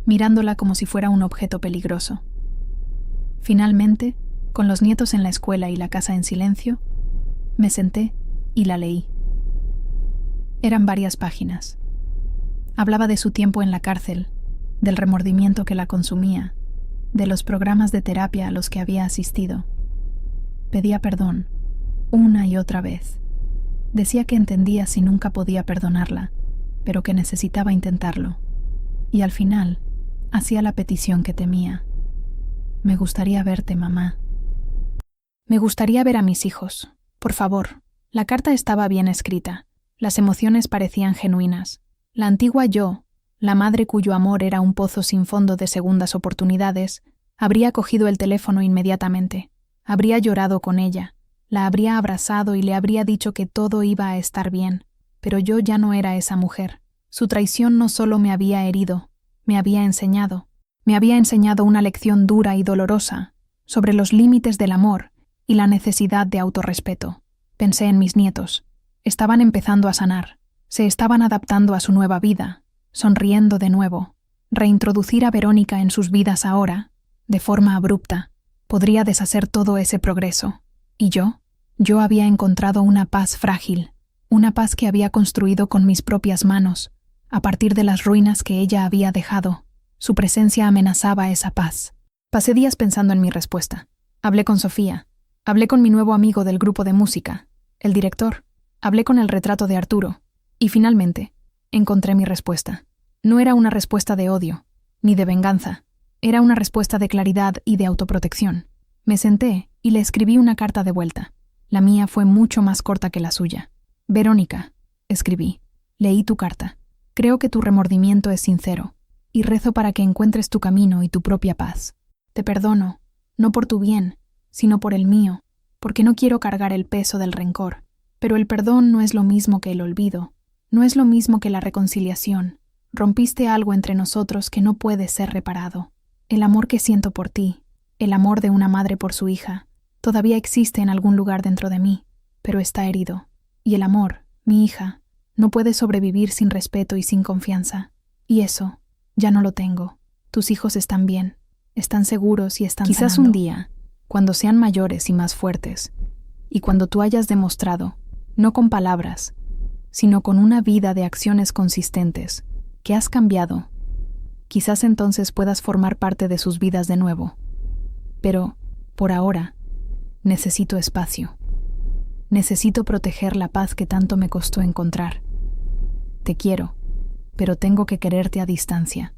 mirándola como si fuera un objeto peligroso. Finalmente, con los nietos en la escuela y la casa en silencio, me senté y la leí. Eran varias páginas. Hablaba de su tiempo en la cárcel, del remordimiento que la consumía, de los programas de terapia a los que había asistido. Pedía perdón, una y otra vez. Decía que entendía si nunca podía perdonarla, pero que necesitaba intentarlo. Y al final, hacía la petición que temía. Me gustaría verte, mamá. Me gustaría ver a mis hijos. Por favor. La carta estaba bien escrita. Las emociones parecían genuinas. La antigua yo, la madre cuyo amor era un pozo sin fondo de segundas oportunidades, habría cogido el teléfono inmediatamente. Habría llorado con ella. La habría abrazado y le habría dicho que todo iba a estar bien. Pero yo ya no era esa mujer. Su traición no solo me había herido, me había enseñado. Me había enseñado una lección dura y dolorosa sobre los límites del amor y la necesidad de autorrespeto. Pensé en mis nietos. Estaban empezando a sanar. Se estaban adaptando a su nueva vida, sonriendo de nuevo. Reintroducir a Verónica en sus vidas ahora, de forma abrupta, podría deshacer todo ese progreso. ¿Y yo? Yo había encontrado una paz frágil, una paz que había construido con mis propias manos, a partir de las ruinas que ella había dejado. Su presencia amenazaba esa paz. Pasé días pensando en mi respuesta. Hablé con Sofía. Hablé con mi nuevo amigo del grupo de música, el director. Hablé con el retrato de Arturo. Y finalmente, encontré mi respuesta. No era una respuesta de odio, ni de venganza. Era una respuesta de claridad y de autoprotección. Me senté y le escribí una carta de vuelta. La mía fue mucho más corta que la suya. Verónica, escribí, leí tu carta. Creo que tu remordimiento es sincero, y rezo para que encuentres tu camino y tu propia paz. Te perdono, no por tu bien, sino por el mío, porque no quiero cargar el peso del rencor. Pero el perdón no es lo mismo que el olvido, no es lo mismo que la reconciliación. Rompiste algo entre nosotros que no puede ser reparado. El amor que siento por ti, el amor de una madre por su hija, todavía existe en algún lugar dentro de mí, pero está herido. Y el amor, mi hija, no puede sobrevivir sin respeto y sin confianza. Y eso, ya no lo tengo. Tus hijos están bien, están seguros y están Quizás sanando. un día, cuando sean mayores y más fuertes, y cuando tú hayas demostrado, no con palabras, sino con una vida de acciones consistentes, que has cambiado, quizás entonces puedas formar parte de sus vidas de nuevo. Pero, por ahora, necesito espacio. Necesito proteger la paz que tanto me costó encontrar. Te quiero, pero tengo que quererte a distancia.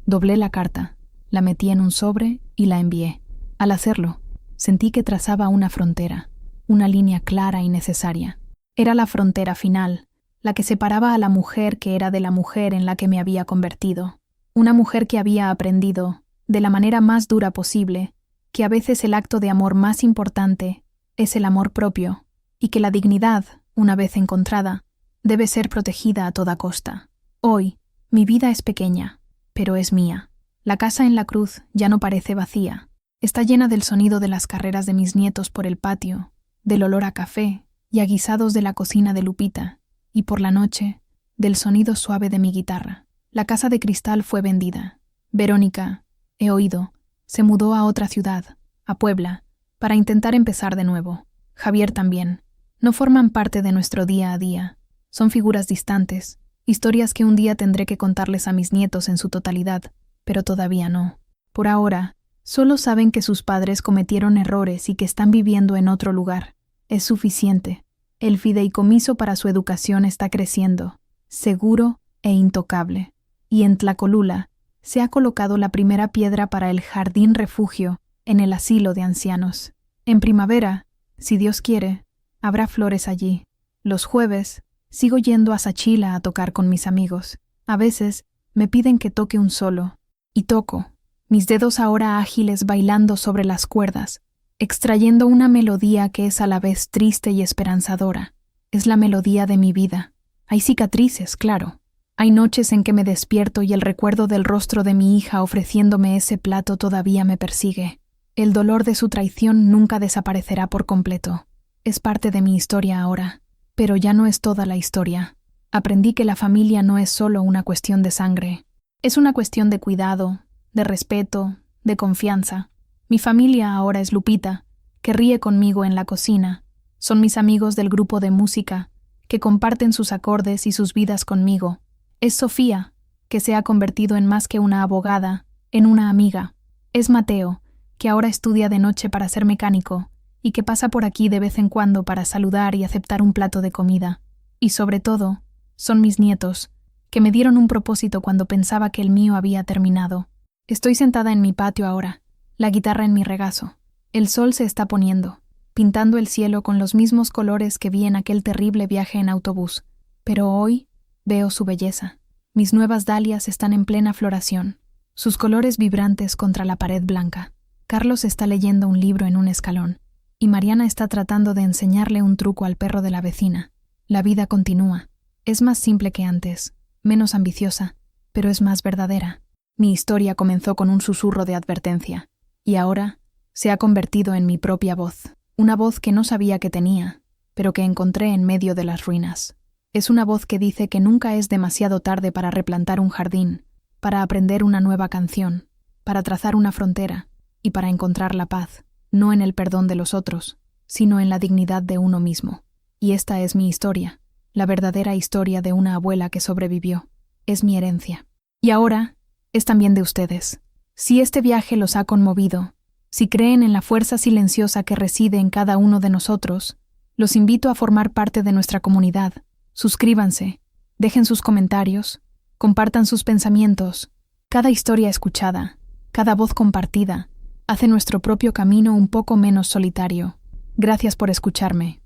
Doblé la carta, la metí en un sobre y la envié. Al hacerlo, sentí que trazaba una frontera, una línea clara y necesaria. Era la frontera final, la que separaba a la mujer que era de la mujer en la que me había convertido. Una mujer que había aprendido, de la manera más dura posible, que a veces el acto de amor más importante es el amor propio, y que la dignidad, una vez encontrada, debe ser protegida a toda costa. Hoy, mi vida es pequeña, pero es mía. La casa en la cruz ya no parece vacía. Está llena del sonido de las carreras de mis nietos por el patio, del olor a café y a guisados de la cocina de Lupita, y por la noche, del sonido suave de mi guitarra. La casa de cristal fue vendida. Verónica, he oído, se mudó a otra ciudad, a Puebla, para intentar empezar de nuevo. Javier también. No forman parte de nuestro día a día. Son figuras distantes, historias que un día tendré que contarles a mis nietos en su totalidad, pero todavía no. Por ahora, solo saben que sus padres cometieron errores y que están viviendo en otro lugar. Es suficiente. El fideicomiso para su educación está creciendo, seguro e intocable. Y en Tlacolula se ha colocado la primera piedra para el jardín refugio en el asilo de ancianos. En primavera, si Dios quiere, habrá flores allí. Los jueves, sigo yendo a Sachila a tocar con mis amigos. A veces, me piden que toque un solo. Y toco, mis dedos ahora ágiles bailando sobre las cuerdas, extrayendo una melodía que es a la vez triste y esperanzadora. Es la melodía de mi vida. Hay cicatrices, claro. Hay noches en que me despierto y el recuerdo del rostro de mi hija ofreciéndome ese plato todavía me persigue. El dolor de su traición nunca desaparecerá por completo. Es parte de mi historia ahora, pero ya no es toda la historia. Aprendí que la familia no es solo una cuestión de sangre. Es una cuestión de cuidado, de respeto, de confianza. Mi familia ahora es Lupita, que ríe conmigo en la cocina. Son mis amigos del grupo de música, que comparten sus acordes y sus vidas conmigo. Es Sofía, que se ha convertido en más que una abogada, en una amiga. Es Mateo, que ahora estudia de noche para ser mecánico y que pasa por aquí de vez en cuando para saludar y aceptar un plato de comida. Y sobre todo, son mis nietos, que me dieron un propósito cuando pensaba que el mío había terminado. Estoy sentada en mi patio ahora, la guitarra en mi regazo. El sol se está poniendo, pintando el cielo con los mismos colores que vi en aquel terrible viaje en autobús. Pero hoy veo su belleza. Mis nuevas dalias están en plena floración, sus colores vibrantes contra la pared blanca. Carlos está leyendo un libro en un escalón, y Mariana está tratando de enseñarle un truco al perro de la vecina. La vida continúa. Es más simple que antes, menos ambiciosa, pero es más verdadera. Mi historia comenzó con un susurro de advertencia, y ahora se ha convertido en mi propia voz. Una voz que no sabía que tenía, pero que encontré en medio de las ruinas. Es una voz que dice que nunca es demasiado tarde para replantar un jardín, para aprender una nueva canción, para trazar una frontera, y para encontrar la paz, no en el perdón de los otros, sino en la dignidad de uno mismo. Y esta es mi historia, la verdadera historia de una abuela que sobrevivió. Es mi herencia. Y ahora, es también de ustedes. Si este viaje los ha conmovido, si creen en la fuerza silenciosa que reside en cada uno de nosotros, los invito a formar parte de nuestra comunidad. Suscríbanse, dejen sus comentarios, compartan sus pensamientos. Cada historia escuchada, cada voz compartida, hace nuestro propio camino un poco menos solitario. Gracias por escucharme.